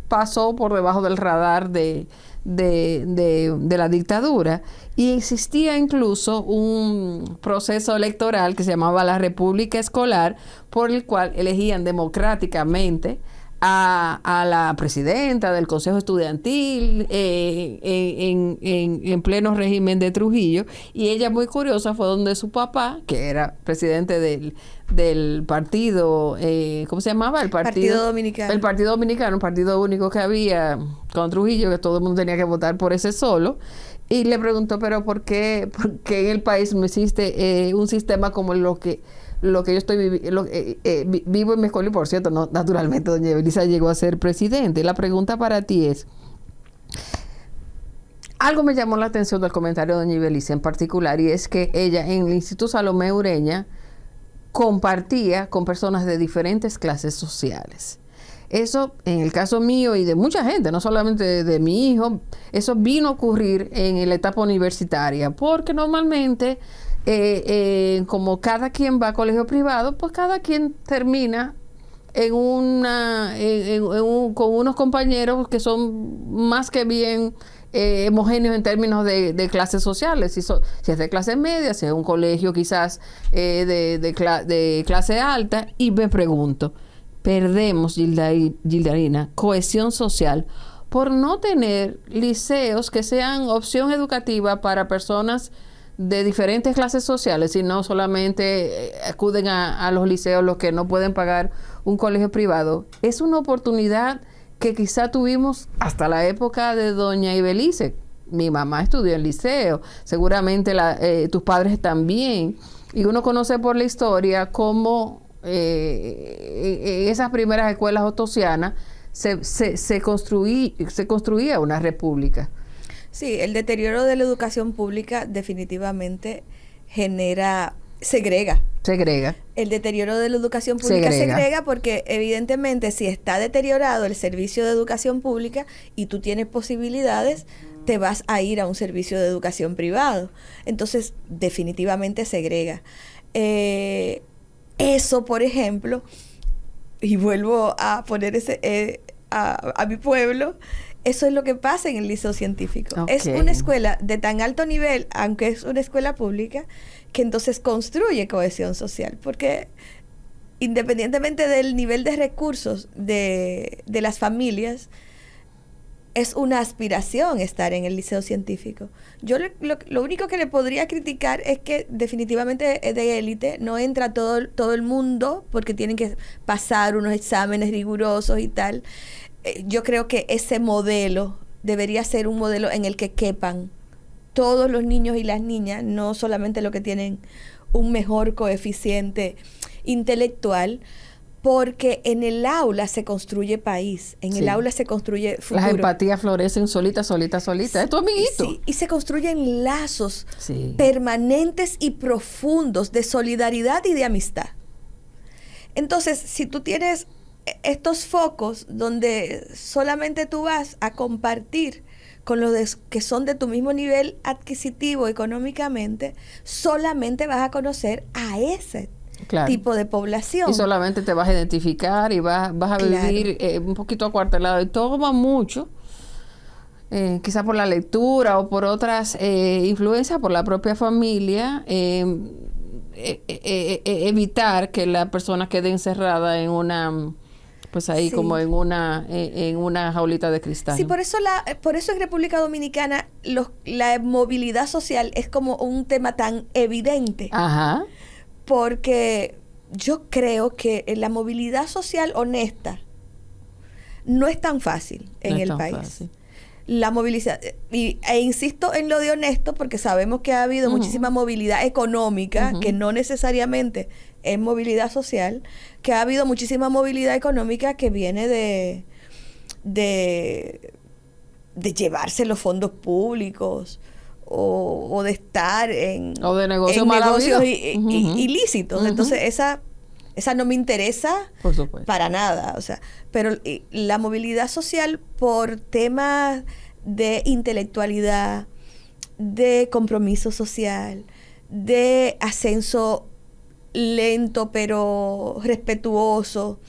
pasó por debajo del radar de la dictadura, y existía incluso un proceso electoral que se llamaba la República Escolar, por el cual elegían democráticamente a la presidenta del Consejo Estudiantil en pleno régimen de Trujillo, y ella, muy curiosa, fue donde su papá, que era presidente del partido, ¿cómo se llamaba? Partido Dominicano. El Partido Dominicano, un partido único que había con Trujillo, que todo el mundo tenía que votar por ese solo. Y le preguntó, pero ¿por qué en el país no existe un sistema como lo que yo estoy vivo en mi escuela? Y por cierto, no, naturalmente doña Belisa llegó a ser presidente. La pregunta para ti es, algo me llamó la atención del comentario de doña Belisa en particular, y es que ella en el Instituto Salomé Ureña compartía con personas de diferentes clases sociales. Eso, en el caso mío y de mucha gente, no solamente de mi hijo, eso vino a ocurrir en la etapa universitaria, porque normalmente, como cada quien va a colegio privado, pues cada quien termina con unos compañeros que son más que bien homogéneos en términos de clases sociales. Si es de clase media, si es un colegio quizás de clase alta. Y me pregunto, perdemos, Gildarina, cohesión social por no tener liceos que sean opción educativa para personas de diferentes clases sociales, y no solamente acuden a los liceos los que no pueden pagar un colegio privado. Es una oportunidad que quizá tuvimos hasta la época de doña Ibelice. Mi mamá estudió en liceo, seguramente tus padres también, y uno conoce por la historia cómo en esas primeras escuelas otosianas se construía una república. Sí, el deterioro de la educación pública definitivamente segrega. El deterioro de la educación pública segrega porque evidentemente si está deteriorado el servicio de educación pública y tú tienes posibilidades, te vas a ir a un servicio de educación privado. Entonces, definitivamente segrega. Eso, por ejemplo, y vuelvo a poner a mi pueblo, eso es lo que pasa en el Liceo Científico. Okay. Es una escuela de tan alto nivel, aunque es una escuela pública, que entonces construye cohesión social, porque independientemente del nivel de recursos de las familias, es una aspiración estar en el Liceo Científico. Yo lo único que le podría criticar es que definitivamente es de élite, no entra todo el mundo porque tienen que pasar unos exámenes rigurosos y tal. Yo creo que ese modelo debería ser un modelo en el que quepan todos los niños y las niñas, no solamente los que tienen un mejor coeficiente intelectual, porque en el aula se construye país, en el aula se construye futuro. Las empatías florecen solita. Sí, es tu amiguito. Sí, y se construyen lazos permanentes y profundos de solidaridad y de amistad. Entonces, si tú tienes estos focos donde solamente tú vas a compartir con los que son de tu mismo nivel adquisitivo económicamente, solamente vas a conocer a ese tipo de población. Y solamente te vas a identificar y vas a vivir un poquito acuartelado. Y todo va mucho, quizás por la lectura o por otras influencias, por la propia familia, evitar que la persona quede encerrada en una... pues ahí como en una jaulita de cristal. Sí, por eso en República Dominicana la movilidad social es como un tema tan evidente. Ajá. Porque yo creo que la movilidad social honesta no es tan fácil en el país. Fácil. La movilidad, e insisto en lo de honesto porque sabemos que ha habido muchísima movilidad económica, que no necesariamente es movilidad social, que ha habido muchísima movilidad económica que viene de llevarse los fondos públicos o de estar en negocios ilícitos. Entonces esa no me interesa para nada. O sea, pero la movilidad social por temas de intelectualidad, de compromiso social, de ascenso lento pero respetuoso,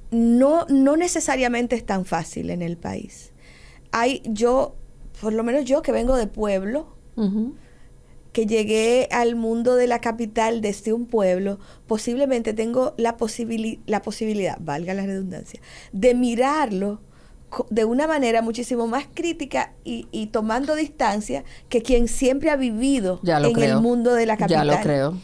no necesariamente es tan fácil en el país. Por lo menos yo que vengo de pueblo, que llegué al mundo de la capital desde un pueblo, posiblemente tengo la posibilidad, valga la redundancia, de mirarlo de una manera muchísimo más crítica y tomando distancia que quien siempre ha vivido el mundo de la capital. Ya lo creo.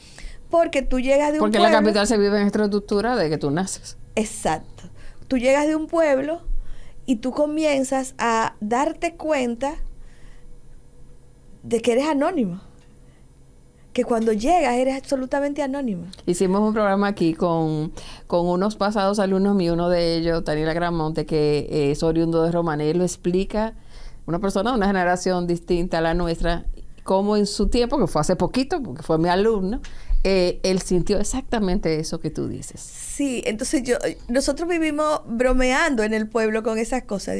Porque tú llegas de un pueblo... Porque la capital se vive en esta estructura de que tú naces. Exacto. Tú llegas de un pueblo y tú comienzas a darte cuenta de que eres anónimo. Que cuando llegas eres absolutamente anónimo. Hicimos un programa aquí con unos pasados alumnos míos, uno de ellos, Daniela Gramonte, que es oriundo de Romané, lo explica, una persona de una generación distinta a la nuestra, como en su tiempo, que fue hace poquito, porque fue mi alumno, él sintió exactamente eso que tú dices. Sí, entonces nosotros vivimos bromeando en el pueblo con esas cosas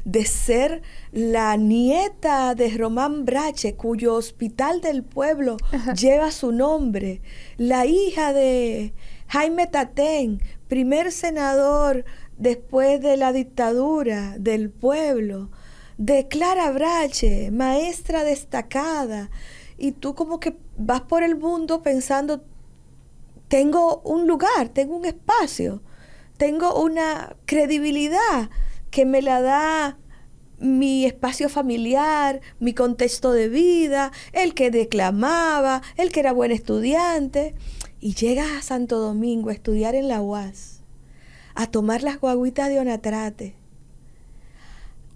de ser la nieta de Román Brache, cuyo hospital del pueblo lleva su nombre, la hija de Jaime Tatén, primer senador después de la dictadura del pueblo, de Clara Brache, maestra destacada. Y tú como que vas por el mundo pensando, tengo un lugar, tengo un espacio, tengo una credibilidad que me la da mi espacio familiar, mi contexto de vida, el que declamaba, el que era buen estudiante. Y llegas a Santo Domingo a estudiar en la UAS, a tomar las guaguitas de Onatrate,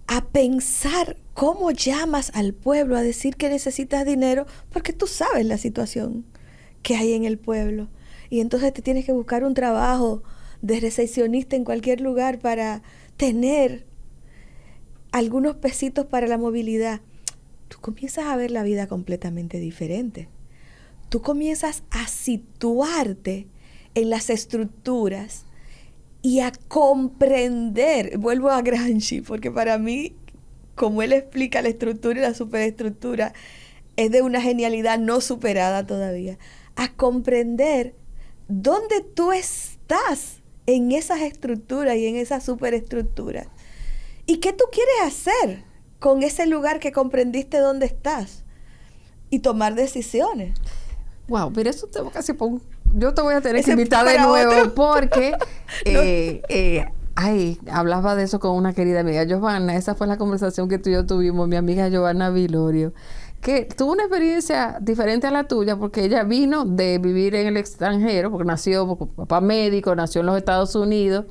a pensar cómo llamas al pueblo a decir que necesitas dinero, porque tú sabes la situación que hay en el pueblo. Y entonces te tienes que buscar un trabajo de recepcionista en cualquier lugar para tener algunos pesitos para la movilidad. Tú comienzas a ver la vida completamente diferente. Tú comienzas a situarte en las estructuras y a comprender, vuelvo a Gramsci, porque para mí, como él explica la estructura y la superestructura, es de una genialidad no superada todavía, a comprender dónde tú estás en esas estructuras y en esas superestructuras. ¿Y qué tú quieres hacer con ese lugar que comprendiste dónde estás? Y tomar decisiones. Wow, pero eso tengo casi yo te voy a tener que invitar de nuevo porque hablaba de eso con una querida amiga, Giovanna. Esa fue la conversación que tú y yo tuvimos, mi amiga Giovanna Vilorio, que tuvo una experiencia diferente a la tuya porque ella vino de vivir en el extranjero, porque papá médico, nació en los Estados Unidos,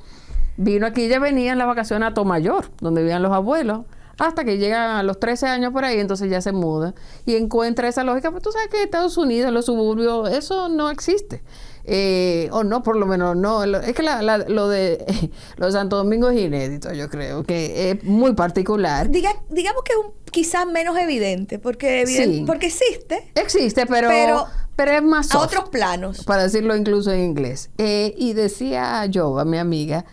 vino aquí, ella venía en la vacación a Tomayor, donde vivían los abuelos, hasta que llega a los 13 años por ahí, entonces ya se muda y encuentra esa lógica. Pues tú sabes que en Estados Unidos, en los suburbios, eso no existe. O no, por lo menos no. Es que lo de Santo Domingo es inédito, yo creo, que es muy particular. Digamos que es quizás menos evidente, porque existe. Existe, pero es más soft, a otros planos. Para decirlo incluso en inglés. Y decía yo, a mi amiga,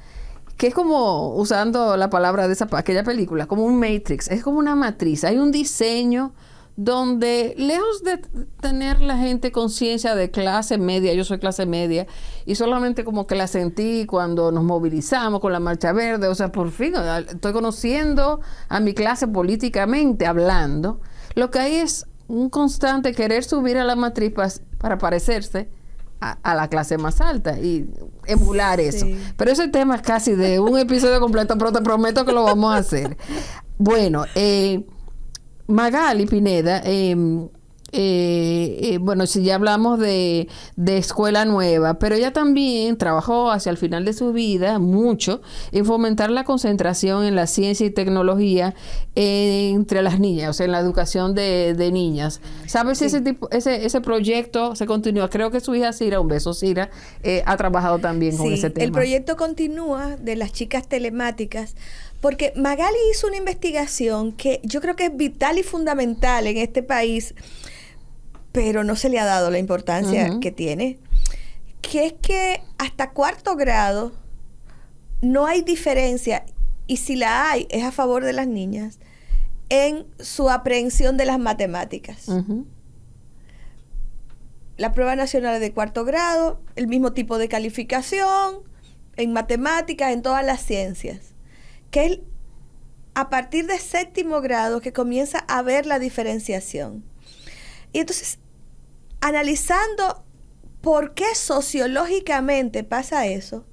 que es como, usando la palabra de aquella película, como un Matrix, es como una matriz. Hay un diseño donde, lejos de tener la gente conciencia de clase media, yo soy clase media, y solamente como que la sentí cuando nos movilizamos con la Marcha Verde, o sea, por fin, estoy conociendo a mi clase políticamente hablando, lo que hay es un constante querer subir a la matriz para parecerse a la clase más alta y emular eso. Sí. Pero ese tema es casi de un episodio completo, pero te prometo que lo vamos a hacer. Bueno, Magali Pineda, bueno, si ya hablamos de escuela nueva, pero ella también trabajó hacia el final de su vida mucho en fomentar la concentración en la ciencia y tecnología entre las niñas, o sea, en la educación de niñas. ¿Sabes si ese proyecto se continúa? Creo que su hija Cira, un beso Cira, ha trabajado también con ese tema. El proyecto continúa de las chicas telemáticas, porque Magali hizo una investigación que yo creo que es vital y fundamental en este país, pero no se le ha dado la importancia que tiene, que es que hasta 4º grado no hay diferencia, y si la hay, es a favor de las niñas, en su aprehensión de las matemáticas. La prueba nacional es de 4º grado, el mismo tipo de calificación, en matemáticas, en todas las ciencias, que es a partir de 7º grado que comienza a ver la diferenciación. Y entonces, analizando por qué sociológicamente pasa eso,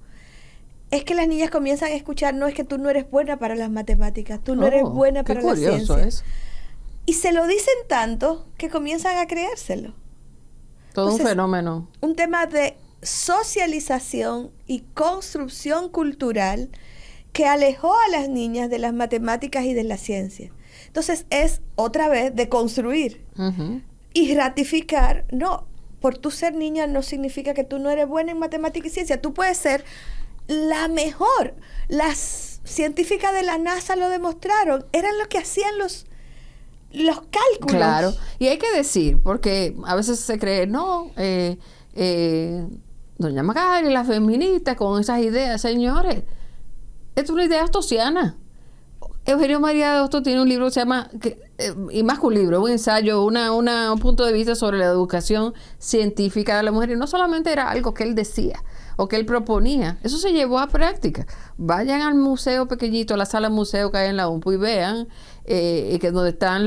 es que las niñas comienzan a escuchar, no, es que tú no eres buena para las matemáticas, tú no eres buena para la ciencia. Es. Y se lo dicen tanto que comienzan a creérselo. Todo entonces, un fenómeno. Un tema de socialización y construcción cultural que alejó a las niñas de las matemáticas y de la ciencia. Entonces es otra vez de construir y ratificar, no, por tú ser niña no significa que tú no eres buena en matemáticas y ciencia, tú puedes ser la mejor. Las científicas de la NASA lo demostraron, eran los que hacían los cálculos. Claro, y hay que decir, porque a veces se cree, no, doña Magali, la feminista, con esas ideas, señores, es una idea ostosiana. Eugenio María de Hostos tiene un libro que se llama, y más que un libro, un ensayo, un punto de vista sobre la educación científica de la mujer, y no solamente era algo que él decía o que él proponía, eso se llevó a práctica. Vayan al museo pequeñito, a la sala museo que hay en la UNPU y vean que donde están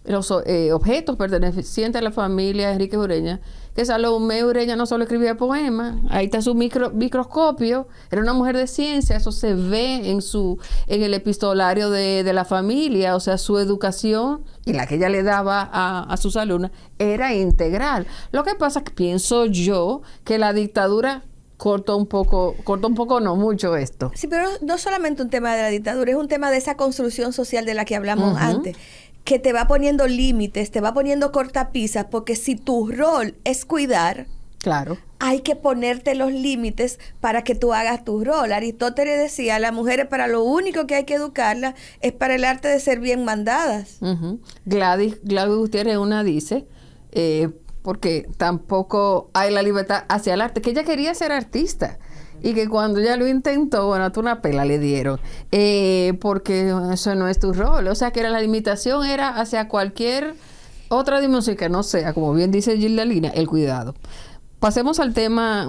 los objetos pertenecientes a la familia Enrique Ureña, que Salomé Ureña no solo escribía poemas, ahí está su microscopio, era una mujer de ciencia, eso se ve en el epistolario de la familia, o sea, su educación y la que ella le daba a sus alumnas era integral. Lo que pasa es que pienso yo que la dictadura cortó un poco, no mucho esto. Sí, pero no solamente un tema de la dictadura, es un tema de esa construcción social de la que hablamos antes, que te va poniendo límites, te va poniendo cortapisas, porque si tu rol es cuidar, claro, hay que ponerte los límites para que tú hagas tu rol. Aristóteles decía, a las mujeres para lo único que hay que educarlas es para el arte de ser bien mandadas. Gladys Gutiérrez una dice, porque tampoco hay la libertad hacia el arte, que ella quería ser artista y que cuando ella lo intentó, bueno, hasta una pela le dieron, porque eso no es tu rol, o sea que la limitación era hacia cualquier otra dimensión que no sea, como bien dice Gilda Lina, el cuidado. Pasemos al tema...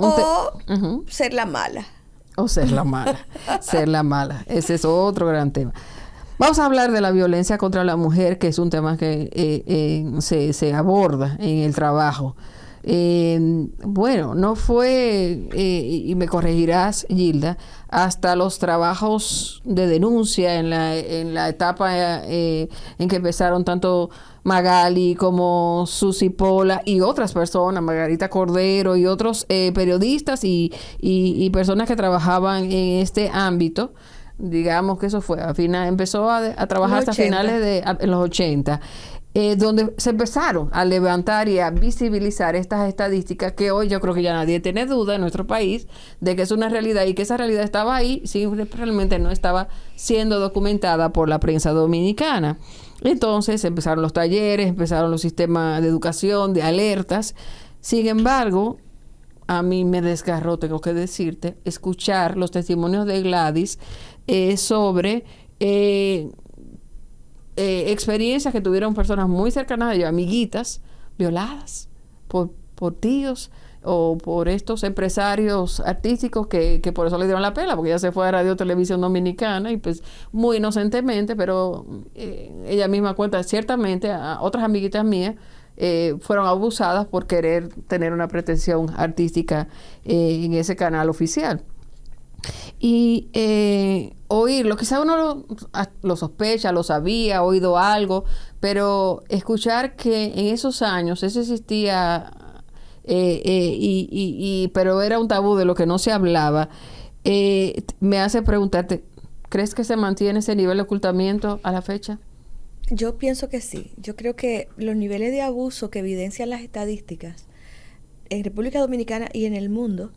ser la mala. O ser la mala, ser la mala, ese es otro gran tema. Vamos a hablar de la violencia contra la mujer, que es un tema que se aborda en el trabajo. Bueno, no fue, y me corregirás, Gilda, hasta los trabajos de denuncia en la etapa en que empezaron tanto Magali como Susi Pola y otras personas, Margarita Cordero y otros periodistas y personas que trabajaban en este ámbito. Digamos que eso fue, empezó a trabajar hasta finales de los 80, donde se empezaron a levantar y a visibilizar estas estadísticas que hoy yo creo que ya nadie tiene duda en nuestro país de que es una realidad y que esa realidad estaba ahí, simplemente no estaba siendo documentada por la prensa dominicana. Entonces empezaron los talleres, empezaron los sistemas de educación, de alertas. Sin embargo, a mí me desgarró, tengo que decirte, escuchar los testimonios de Gladys sobre experiencias que tuvieron personas muy cercanas a ellos, amiguitas, violadas por tíos o por estos empresarios artísticos que por eso le dieron la pela, porque ella se fue a Radio Televisión Dominicana y pues muy inocentemente, pero ella misma cuenta, ciertamente a otras amiguitas mías fueron abusadas por querer tener una pretensión artística en ese canal oficial. Y oírlo, quizá uno lo sospecha, lo sabía, ha oído algo, pero escuchar que en esos años eso existía, pero era un tabú de lo que no se hablaba, me hace preguntarte, ¿crees que se mantiene ese nivel de ocultamiento a la fecha? Yo pienso que sí. Yo creo que los niveles de abuso que evidencian las estadísticas en República Dominicana y en el mundo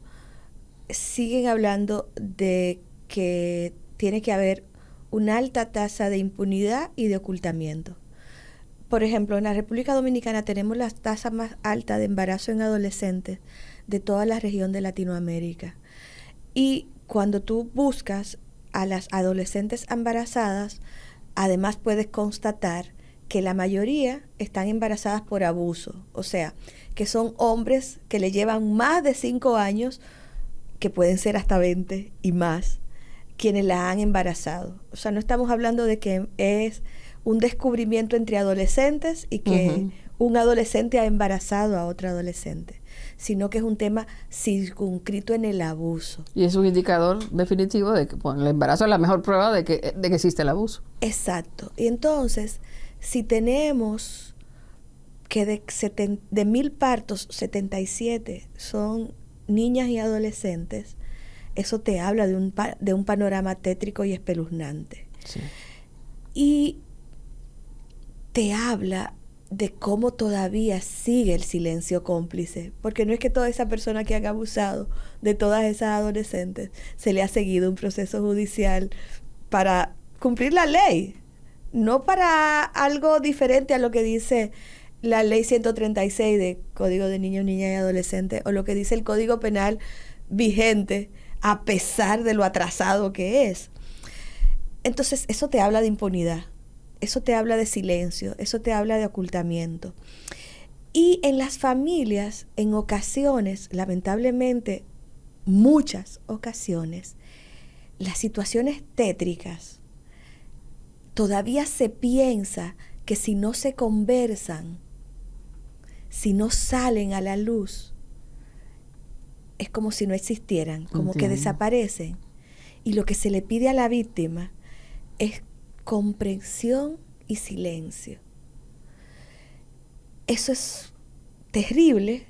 siguen hablando de que tiene que haber una alta tasa de impunidad y de ocultamiento. Por ejemplo, en la República Dominicana tenemos la tasa más alta de embarazo en adolescentes de toda la región de Latinoamérica. Y cuando tú buscas a las adolescentes embarazadas, además puedes constatar que la mayoría están embarazadas por abuso, o sea, que son hombres que le llevan más de 5 años, que pueden ser hasta 20 y más, quienes la han embarazado. O sea, no estamos hablando de que es un descubrimiento entre adolescentes y que un adolescente ha embarazado a otra adolescente, sino que es un tema circunscrito en el abuso. Y es un indicador definitivo de que el embarazo es la mejor prueba de que existe el abuso. Exacto. Y entonces, si tenemos que de 1000 partos, 77 son niñas y adolescentes, eso te habla de un panorama tétrico y espeluznante. Sí. Y te habla de cómo todavía sigue el silencio cómplice, porque no es que toda esa persona que han abusado de todas esas adolescentes se le ha seguido un proceso judicial para cumplir la ley, no para algo diferente a lo que dice la ley 136 de Código de Niños, Niñas y Adolescentes, o lo que dice el Código Penal vigente, a pesar de lo atrasado que es. Entonces, eso te habla de impunidad. Eso te habla de silencio, eso te habla de ocultamiento. Y en las familias, en ocasiones, lamentablemente, muchas ocasiones, las situaciones tétricas, todavía se piensa que si no se conversan, si no salen a la luz, es como si no existieran, como que desaparecen. Y lo que se le pide a la víctima es comprensión y silencio. Eso es terrible,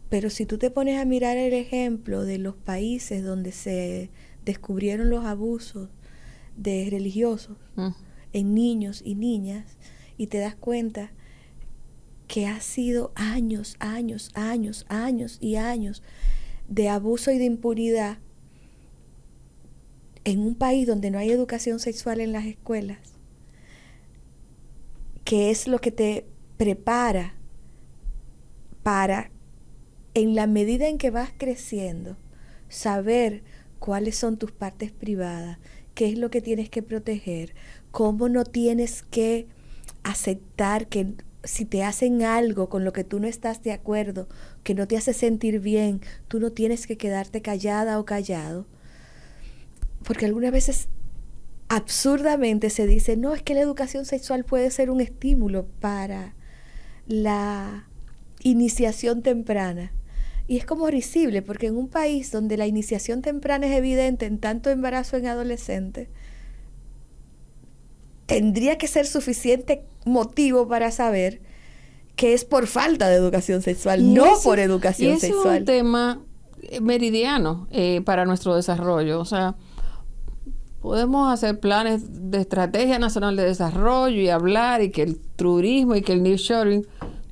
pero si tú te pones a mirar el ejemplo de los países donde se descubrieron los abusos de religiosos en niños y niñas, y te das cuenta que ha sido años y años de abuso y de impunidad en un país donde no hay educación sexual en las escuelas, que es lo que te prepara para, en la medida en que vas creciendo, saber cuáles son tus partes privadas, qué es lo que tienes que proteger, cómo no tienes que aceptar que si te hacen algo con lo que tú no estás de acuerdo, que no te hace sentir bien, tú no tienes que quedarte callada o callado. Porque algunas veces absurdamente se dice, no, es que la educación sexual puede ser un estímulo para la iniciación temprana. Y es como risible, porque en un país donde la iniciación temprana es evidente en tanto embarazo en adolescentes, tendría que ser suficiente motivo para saber que es por falta de educación sexual, no por educación sexual. Es un tema meridiano para nuestro desarrollo. O sea, podemos hacer planes de estrategia nacional de desarrollo y hablar y que el turismo y que el nearshoring,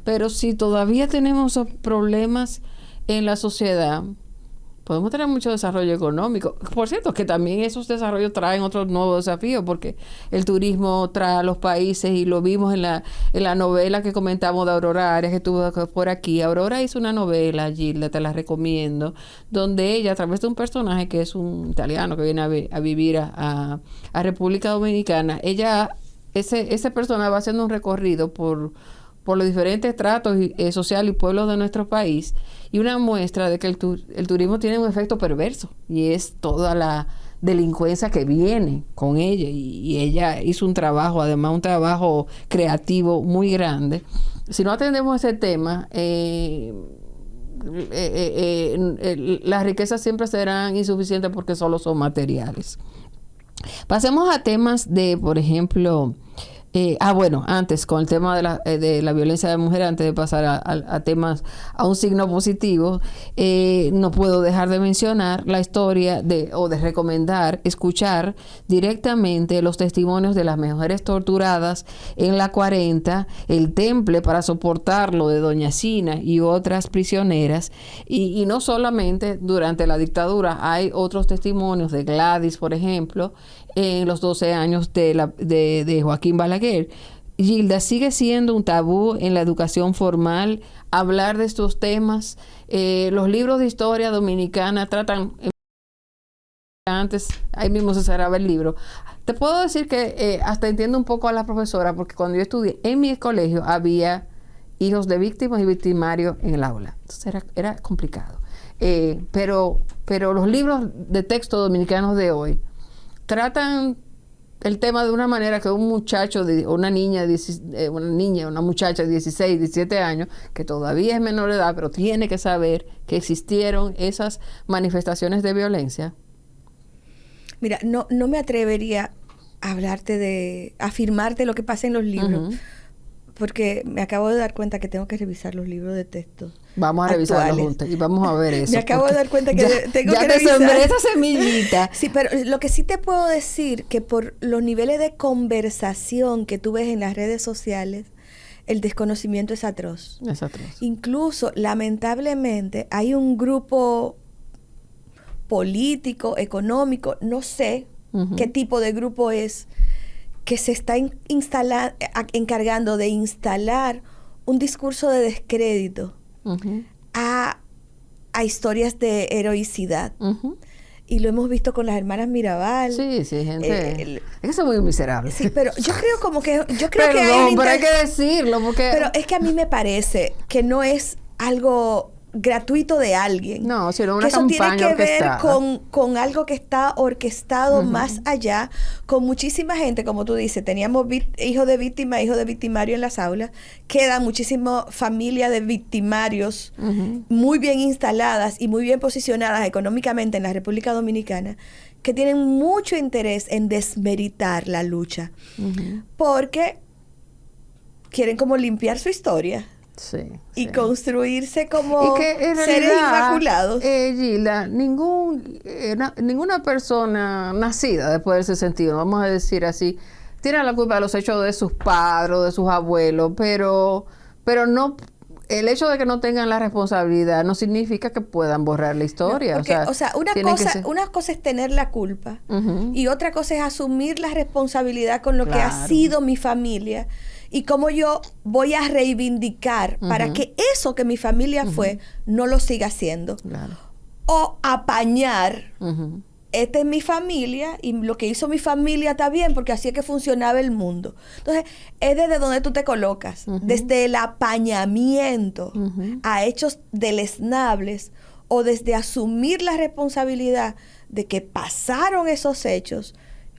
pero si todavía tenemos esos problemas en la sociedad, podemos tener mucho desarrollo económico. Por cierto, que también esos desarrollos traen otros nuevos desafíos, porque el turismo trae a los países, y lo vimos en la novela que comentamos de Aurora Arias, que estuvo por aquí. Aurora hizo una novela, Gilda, te la recomiendo, donde ella, a través de un personaje que es un italiano que viene a vivir a República Dominicana, ese personaje va haciendo un recorrido por los diferentes estratos sociales y pueblos de nuestro país, y una muestra de que el turismo tiene un efecto perverso, y es toda la delincuencia que viene con ella, y ella hizo un trabajo, además un trabajo creativo muy grande. Si no atendemos ese tema, las riquezas siempre serán insuficientes porque solo son materiales. Pasemos a temas de, por ejemplo, antes, con el tema de la violencia de mujer, antes de pasar a temas, a un signo positivo, no puedo dejar de mencionar la historia de recomendar, escuchar directamente los testimonios de las mujeres torturadas en la 40, el temple para soportarlo de Doña Sina y otras prisioneras, y no solamente durante la dictadura, hay otros testimonios de Gladys, por ejemplo, en los 12 años de Joaquín Balaguer. Gilda, ¿sigue siendo un tabú en la educación formal hablar de estos temas? Los libros de historia dominicana tratan, antes, ahí mismo se cerraba el libro. Te puedo decir que hasta entiendo un poco a la profesora, porque cuando yo estudié en mi colegio había hijos de víctimas y victimarios en el aula. Entonces era complicado. Pero los libros de texto dominicanos de hoy tratan el tema de una manera que un muchacho, una muchacha de 16, 17 años, que todavía es menor de edad, pero tiene que saber que existieron esas manifestaciones de violencia. Mira, no me atrevería a afirmarte lo que pasa en los libros, porque me acabo de dar cuenta que tengo que revisar los libros de texto. Vamos a revisarlos juntos y vamos a ver eso. Me acabo de dar cuenta que tengo que revisar. Ya te sembré esa semillita. Sí, pero lo que sí te puedo decir, que por los niveles de conversación que tú ves en las redes sociales, el desconocimiento es atroz. Es atroz. Incluso, lamentablemente, hay un grupo político, económico, no sé qué tipo de grupo es, que se está encargando de instalar un discurso de descrédito a historias de heroicidad. Y lo hemos visto con las hermanas Mirabal. Sí, gente. Es que son muy miserables. Sí, pero yo creo como que... Pero hay que decirlo porque... Pero es que a mí me parece que no es algo gratuito de alguien. No, sino una que eso campaña tiene que orquestada. ver con algo que está orquestado más allá, con muchísima gente, como tú dices. Teníamos hijos de víctima, hijos de victimario en las aulas. Queda muchísima familia de victimarios muy bien instaladas y muy bien posicionadas económicamente en la República Dominicana, que tienen mucho interés en desmeritar la lucha, porque quieren como limpiar su historia. Sí, y construirse como y que en seres realidad, inmaculados. Gilda, ninguna persona nacida después del 61, vamos a decir así, tiene la culpa de los hechos de sus padres o de sus abuelos, pero no, el hecho de que no tengan la responsabilidad no significa que puedan borrar la historia. No, porque, una cosa es tener la culpa y otra cosa es asumir la responsabilidad con lo que ha sido mi familia. Y cómo yo voy a reivindicar para que eso que mi familia fue no lo siga haciendo. Claro. O apañar, esta es mi familia y lo que hizo mi familia está bien porque así es que funcionaba el mundo. Entonces, es desde donde tú te colocas, desde el apañamiento a hechos deleznables o desde asumir la responsabilidad de que pasaron esos hechos,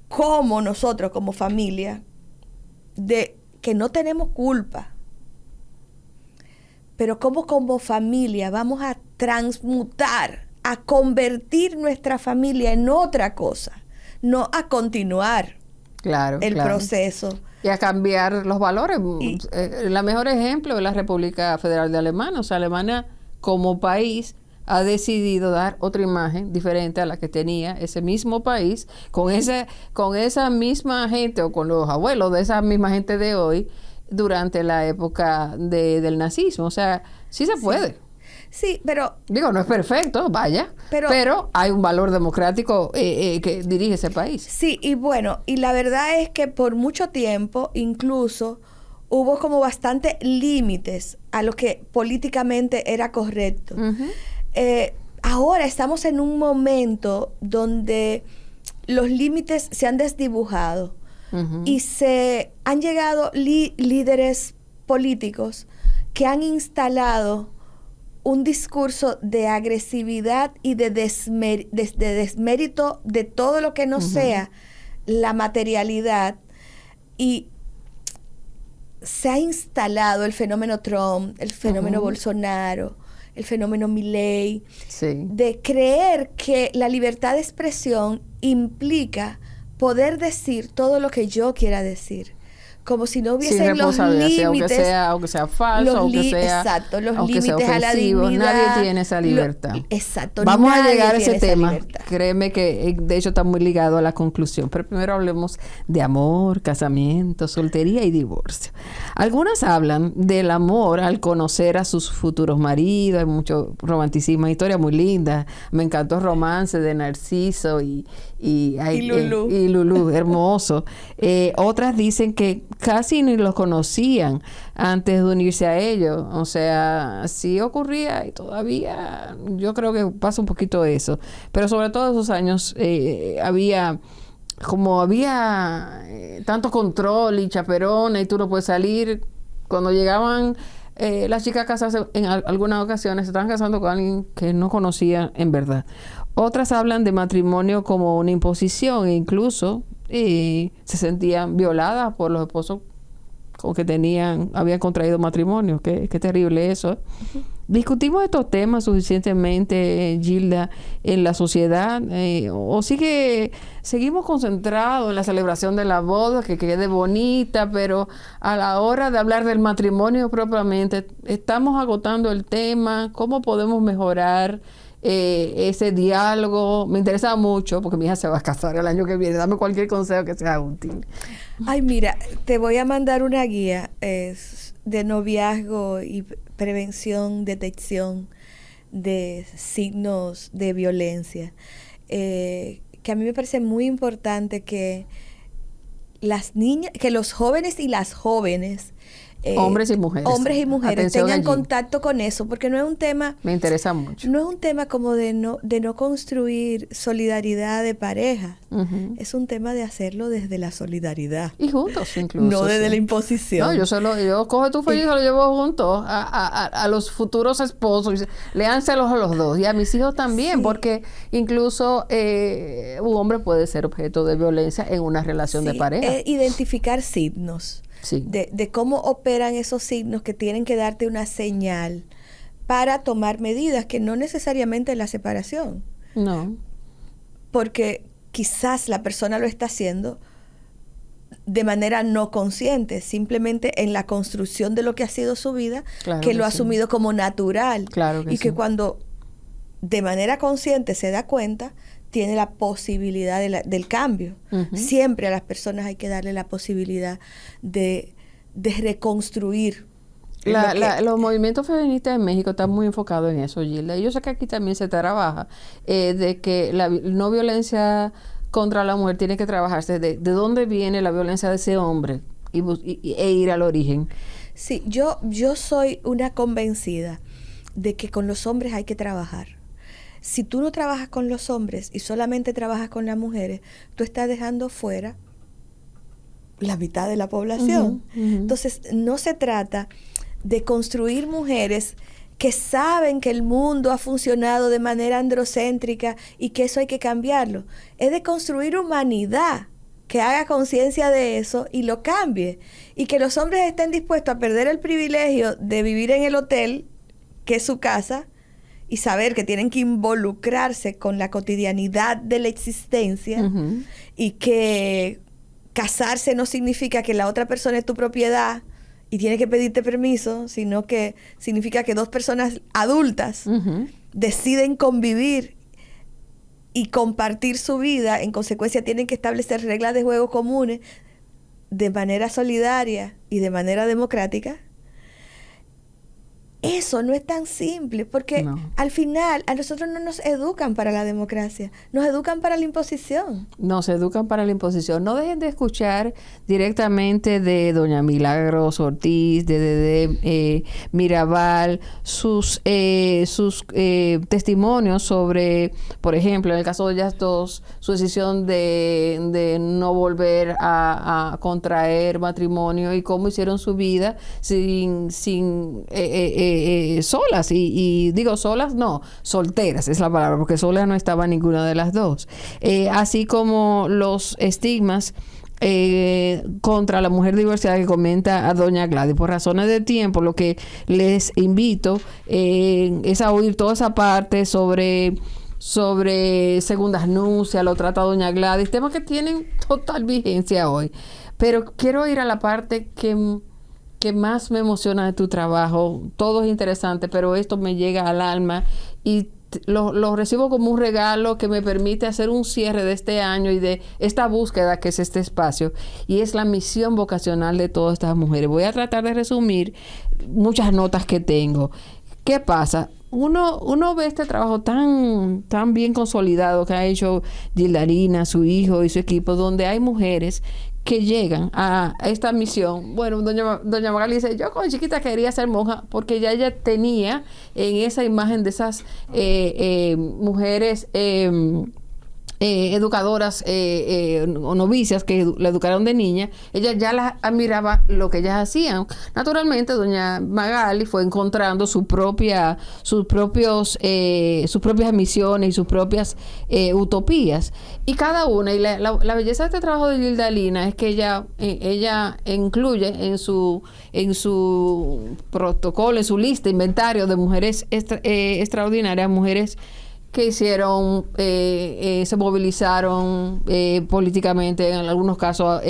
como nosotros como familia, de que no tenemos culpa, pero como familia vamos a transmutar, a convertir nuestra familia en otra cosa, no a continuar el proceso. Y a cambiar los valores. El mejor ejemplo es la República Federal de Alemania. O sea, Alemania como país ha decidido dar otra imagen diferente a la que tenía ese mismo país, con esa misma gente o con los abuelos de esa misma gente de hoy durante la época del nazismo. O sea, sí se puede. Sí, pero... Digo, no es perfecto, vaya, pero hay un valor democrático que dirige ese país. Sí, y bueno, y la verdad es que por mucho tiempo incluso hubo como bastante límites a lo que políticamente era correcto. Ahora estamos en un momento donde los límites se han desdibujado y se han llegado líderes políticos que han instalado un discurso de agresividad y de desmérito de todo lo que no sea la materialidad, y se ha instalado el fenómeno Trump, el fenómeno Bolsonaro, el fenómeno Milei, de creer que la libertad de expresión implica poder decir todo lo que yo quiera decir, como si no hubiesen los límites, aunque sea falso, aunque sea los límites a la dignidad. Nadie tiene esa libertad. Exacto. Vamos a llegar a ese tema. Créeme que de hecho está muy ligado a la conclusión. Pero primero hablemos de amor, casamiento, soltería y divorcio. Algunas hablan del amor al conocer a sus futuros maridos. Hay mucho romanticismo, historia muy linda. Me encantó el romance de Narciso y Lulú, hermoso. Otras dicen que casi ni los conocían antes de unirse a ellos. O sea, sí ocurría y todavía yo creo que pasa un poquito eso. Pero sobre todo esos años había tanto control y chaperona y tú no puedes salir. Cuando llegaban las chicas a casarse, en algunas ocasiones se estaban casando con alguien que no conocían en verdad. Otras hablan de matrimonio como una imposición e incluso se sentían violadas por los esposos con que habían contraído matrimonio. Qué terrible eso. ¿Discutimos estos temas suficientemente, Gilda, en la sociedad? ¿O seguimos concentrados en la celebración de la boda, que quede bonita, pero a la hora de hablar del matrimonio propiamente, estamos agotando el tema? ¿Cómo podemos mejorar ese diálogo? Me interesa mucho, porque mi hija se va a casar el año que viene. Dame cualquier consejo que sea útil. Ay, mira, te voy a mandar una guía de noviazgo y prevención, detección de signos de violencia, que a mí me parece muy importante que las niñas, que los jóvenes y las jóvenes, hombres y mujeres tengan allí contacto con eso, porque no es un tema, me interesa mucho, no es un tema como de no construir solidaridad de pareja. Es un tema de hacerlo desde la solidaridad y juntos, incluso no desde la imposición. No, yo cojo tu folleto y lo llevo juntos a los futuros esposos, léanselos a los dos y a mis hijos también, porque incluso un hombre puede ser objeto de violencia en una relación de pareja. Identificar signos. Sí. De cómo operan esos signos que tienen que darte una señal para tomar medidas, que no necesariamente la separación. No. Porque quizás la persona lo está haciendo de manera no consciente, simplemente en la construcción de lo que ha sido su vida, que lo ha asumido como natural. Claro que y que cuando de manera consciente se da cuenta, tiene la posibilidad del cambio. Siempre a las personas hay que darle la posibilidad de reconstruir. Los movimientos feministas en México están muy enfocados en eso, Gilda. Y yo sé que aquí también se trabaja de que la no violencia contra la mujer tiene que trabajarse de dónde viene la violencia de ese hombre e ir al origen. Sí, yo soy una convencida de que con los hombres hay que trabajar. Si tú no trabajas con los hombres y solamente trabajas con las mujeres, tú estás dejando fuera la mitad de la población. Entonces, no se trata de construir mujeres que saben que el mundo ha funcionado de manera androcéntrica y que eso hay que cambiarlo. Es de construir humanidad que haga conciencia de eso y lo cambie. Y que los hombres estén dispuestos a perder el privilegio de vivir en el hotel, que es su casa, y saber que tienen que involucrarse con la cotidianidad de la existencia, y que casarse no significa que la otra persona es tu propiedad y tiene que pedirte permiso, sino que significa que dos personas adultas deciden convivir y compartir su vida. En consecuencia, tienen que establecer reglas de juego comunes de manera solidaria y de manera democrática. Eso no es tan simple, porque al final a nosotros no nos educan para la democracia, nos educan para la imposición. Nos educan para la imposición. No dejen de escuchar directamente de doña Milagros Ortiz, de Mirabal, sus testimonios sobre, por ejemplo, en el caso de ellas dos, su decisión de no volver a contraer matrimonio y cómo hicieron su vida sin solas, y digo solas, no, solteras es la palabra, porque sola no estaba ninguna de las dos. Así como los estigmas contra la mujer diversidad que comenta a doña Gladys. Por razones de tiempo, lo que les invito es a oír toda esa parte sobre segundas nupcias, lo trata doña Gladys, temas que tienen total vigencia hoy. Pero quiero ir a la parte que más me emociona de tu trabajo. Todo es interesante, pero esto me llega al alma y lo recibo como un regalo que me permite hacer un cierre de este año y de esta búsqueda que es este espacio, y es la misión vocacional de todas estas mujeres. Voy a tratar de resumir muchas notas que tengo. ¿Qué pasa? Uno ve este trabajo tan bien consolidado que ha hecho Gildarina, su hijo y su equipo, donde hay mujeres que llegan a esta misión. Bueno, doña Magali dice, yo cuando chiquita quería ser monja, porque ya ella tenía en esa imagen de esas mujeres educadoras o novicias que la educaron de niña, ella ya las admiraba lo que ellas hacían. Naturalmente, doña Magali fue encontrando sus propias misiones y sus propias utopías. Y cada una, y la belleza de este trabajo de Gildalina es que ella incluye en su protocolo, en su lista, inventario de mujeres extraordinarias, mujeres que hicieron, se movilizaron políticamente, en algunos casos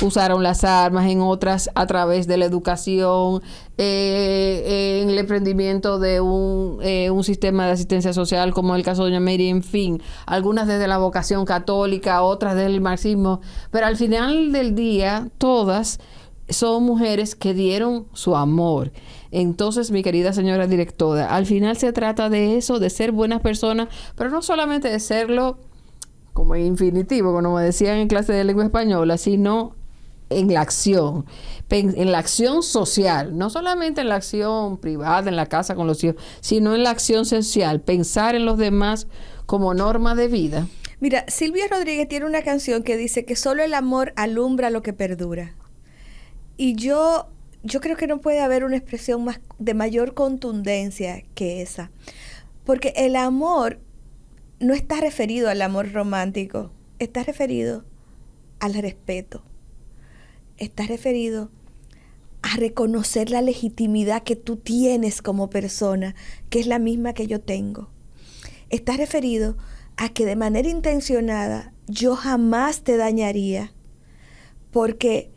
usaron las armas, en otras a través de la educación, en el emprendimiento de un sistema de asistencia social, como el caso de doña Mary, en fin, algunas desde la vocación católica, otras del marxismo, pero al final del día, todas son mujeres que dieron su amor. Entonces, mi querida señora directora, al final se trata de eso, de ser buenas personas, pero no solamente de serlo como infinitivo, como me decían en clase de lengua española, sino en la acción social, no solamente en la acción privada, en la casa con los hijos, sino en la acción social, pensar en los demás como norma de vida. Mira, Silvia Rodríguez tiene una canción que dice que solo el amor alumbra lo que perdura. Y yo creo que no puede haber una expresión de mayor contundencia que esa. Porque el amor no está referido al amor romántico, está referido al respeto. Está referido a reconocer la legitimidad que tú tienes como persona, que es la misma que yo tengo. Está referido a que de manera intencionada yo jamás te dañaría, porque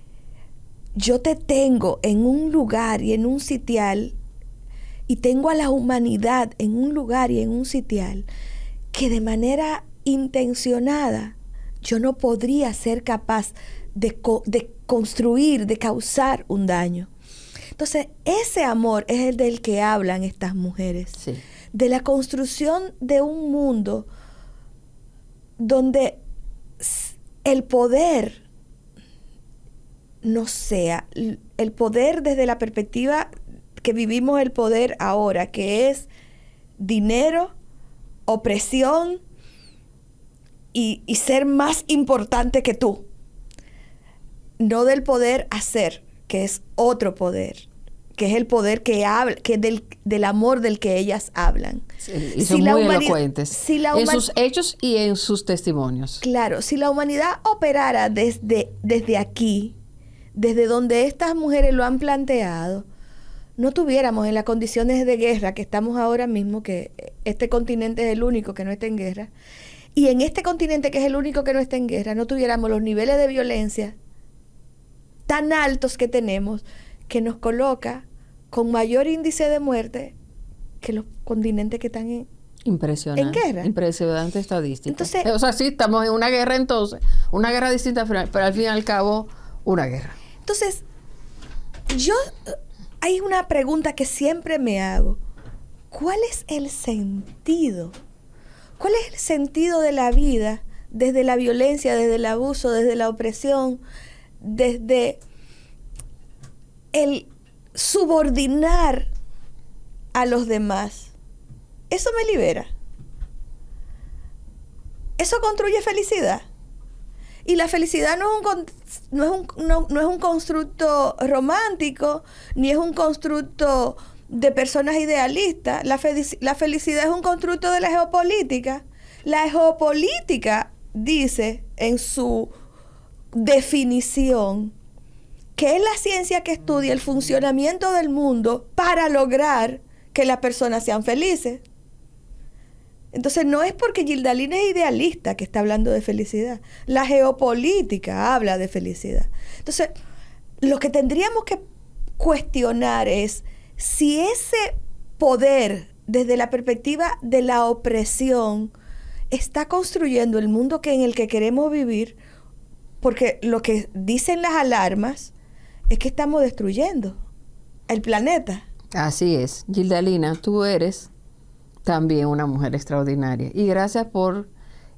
yo te tengo en un lugar y en un sitial, y tengo a la humanidad en un lugar y en un sitial, que de manera intencionada yo no podría ser capaz de construir, de causar un daño. Entonces, ese amor es el del que hablan estas mujeres. Sí. De la construcción de un mundo donde el poder no sea el poder desde la perspectiva que vivimos el poder ahora, que es dinero, opresión y ser más importante que tú. No del poder hacer, que es otro poder, que es el poder que habla, que es del amor del que ellas hablan. Sí, y son muy elocuentes en sus hechos y en sus testimonios. Claro, si la humanidad operara desde aquí, desde donde estas mujeres lo han planteado, no tuviéramos en las condiciones de guerra que estamos ahora mismo, que este continente es el único que no está en guerra, y en este continente que es el único que no está en guerra, no tuviéramos los niveles de violencia tan altos que tenemos, que nos coloca con mayor índice de muerte que los continentes que están en guerra. Impresionante estadística. Entonces, o sea, sí, estamos en una guerra entonces, una guerra distinta, pero al fin y al cabo, una guerra. Entonces, hay una pregunta que siempre me hago. ¿Cuál es el sentido? ¿Cuál es el sentido de la vida desde la violencia, desde el abuso, desde la opresión, desde el subordinar a los demás? Eso me libera. Eso construye felicidad. Y la felicidad no es un constructo romántico, ni es un constructo de personas idealistas. La felicidad es un constructo de la geopolítica. La geopolítica dice en su definición que es la ciencia que estudia el funcionamiento del mundo para lograr que las personas sean felices. Entonces, no es porque Gildalina es idealista que está hablando de felicidad. La geopolítica habla de felicidad. Entonces, lo que tendríamos que cuestionar es si ese poder, desde la perspectiva de la opresión, está construyendo el mundo en el que queremos vivir, porque lo que dicen las alarmas es que estamos destruyendo el planeta. Así es. Gildalina, tú eres también una mujer extraordinaria. Y gracias por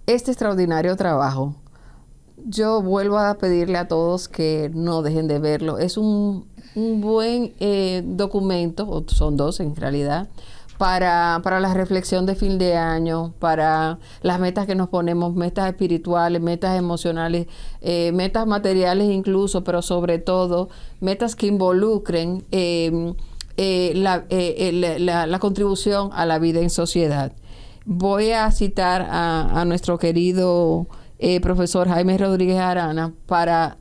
este extraordinario trabajo. Yo vuelvo a pedirle a todos que no dejen de verlo. Es un buen documento, o son dos en realidad, para la reflexión de fin de año, para las metas que nos ponemos, metas espirituales, metas emocionales, metas materiales incluso, pero sobre todo metas que involucren la contribución a la vida en sociedad. Voy a citar a nuestro querido profesor Jaime Rodríguez Arana para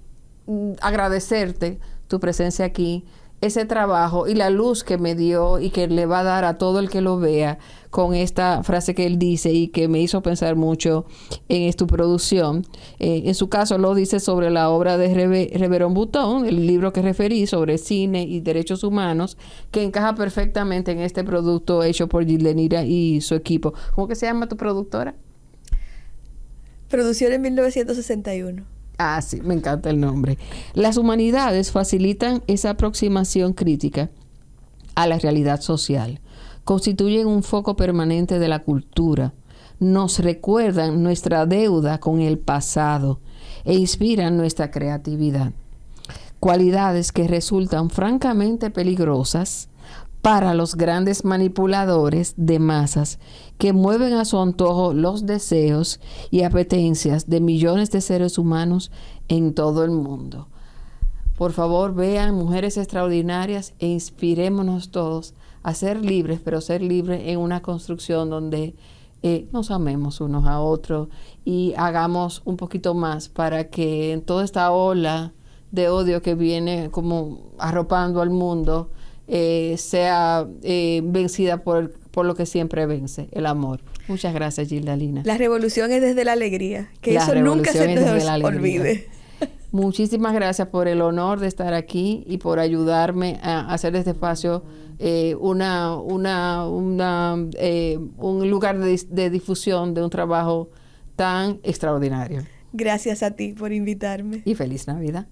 agradecerte tu presencia aquí, ese trabajo y la luz que me dio y que le va a dar a todo el que lo vea con esta frase que él dice y que me hizo pensar mucho en tu producción. En su caso lo dice sobre la obra de Reverón Butón, el libro que referí sobre cine y derechos humanos, que encaja perfectamente en este producto hecho por Gildenira y su equipo. ¿Cómo que se llama tu productora? Producción en 1961. Ah, sí, me encanta el nombre. Las humanidades facilitan esa aproximación crítica a la realidad social. Constituyen un foco permanente de la cultura. Nos recuerdan nuestra deuda con el pasado e inspiran nuestra creatividad. Cualidades que resultan francamente peligrosas para los grandes manipuladores de masas que mueven a su antojo los deseos y apetencias de millones de seres humanos en todo el mundo. Por favor, vean Mujeres Extraordinarias e inspirémonos todos a ser libres, pero ser libres en una construcción donde nos amemos unos a otros y hagamos un poquito más para que en toda esta ola de odio que viene como arropando al mundo, sea vencida por lo que siempre vence, el amor. Muchas gracias, Gildalina. La revolución es desde la alegría, que eso nunca se nos olvide. Muchísimas gracias por el honor de estar aquí y por ayudarme a hacer de este espacio un lugar de difusión de un trabajo tan extraordinario. Gracias a ti por invitarme. Y feliz Navidad.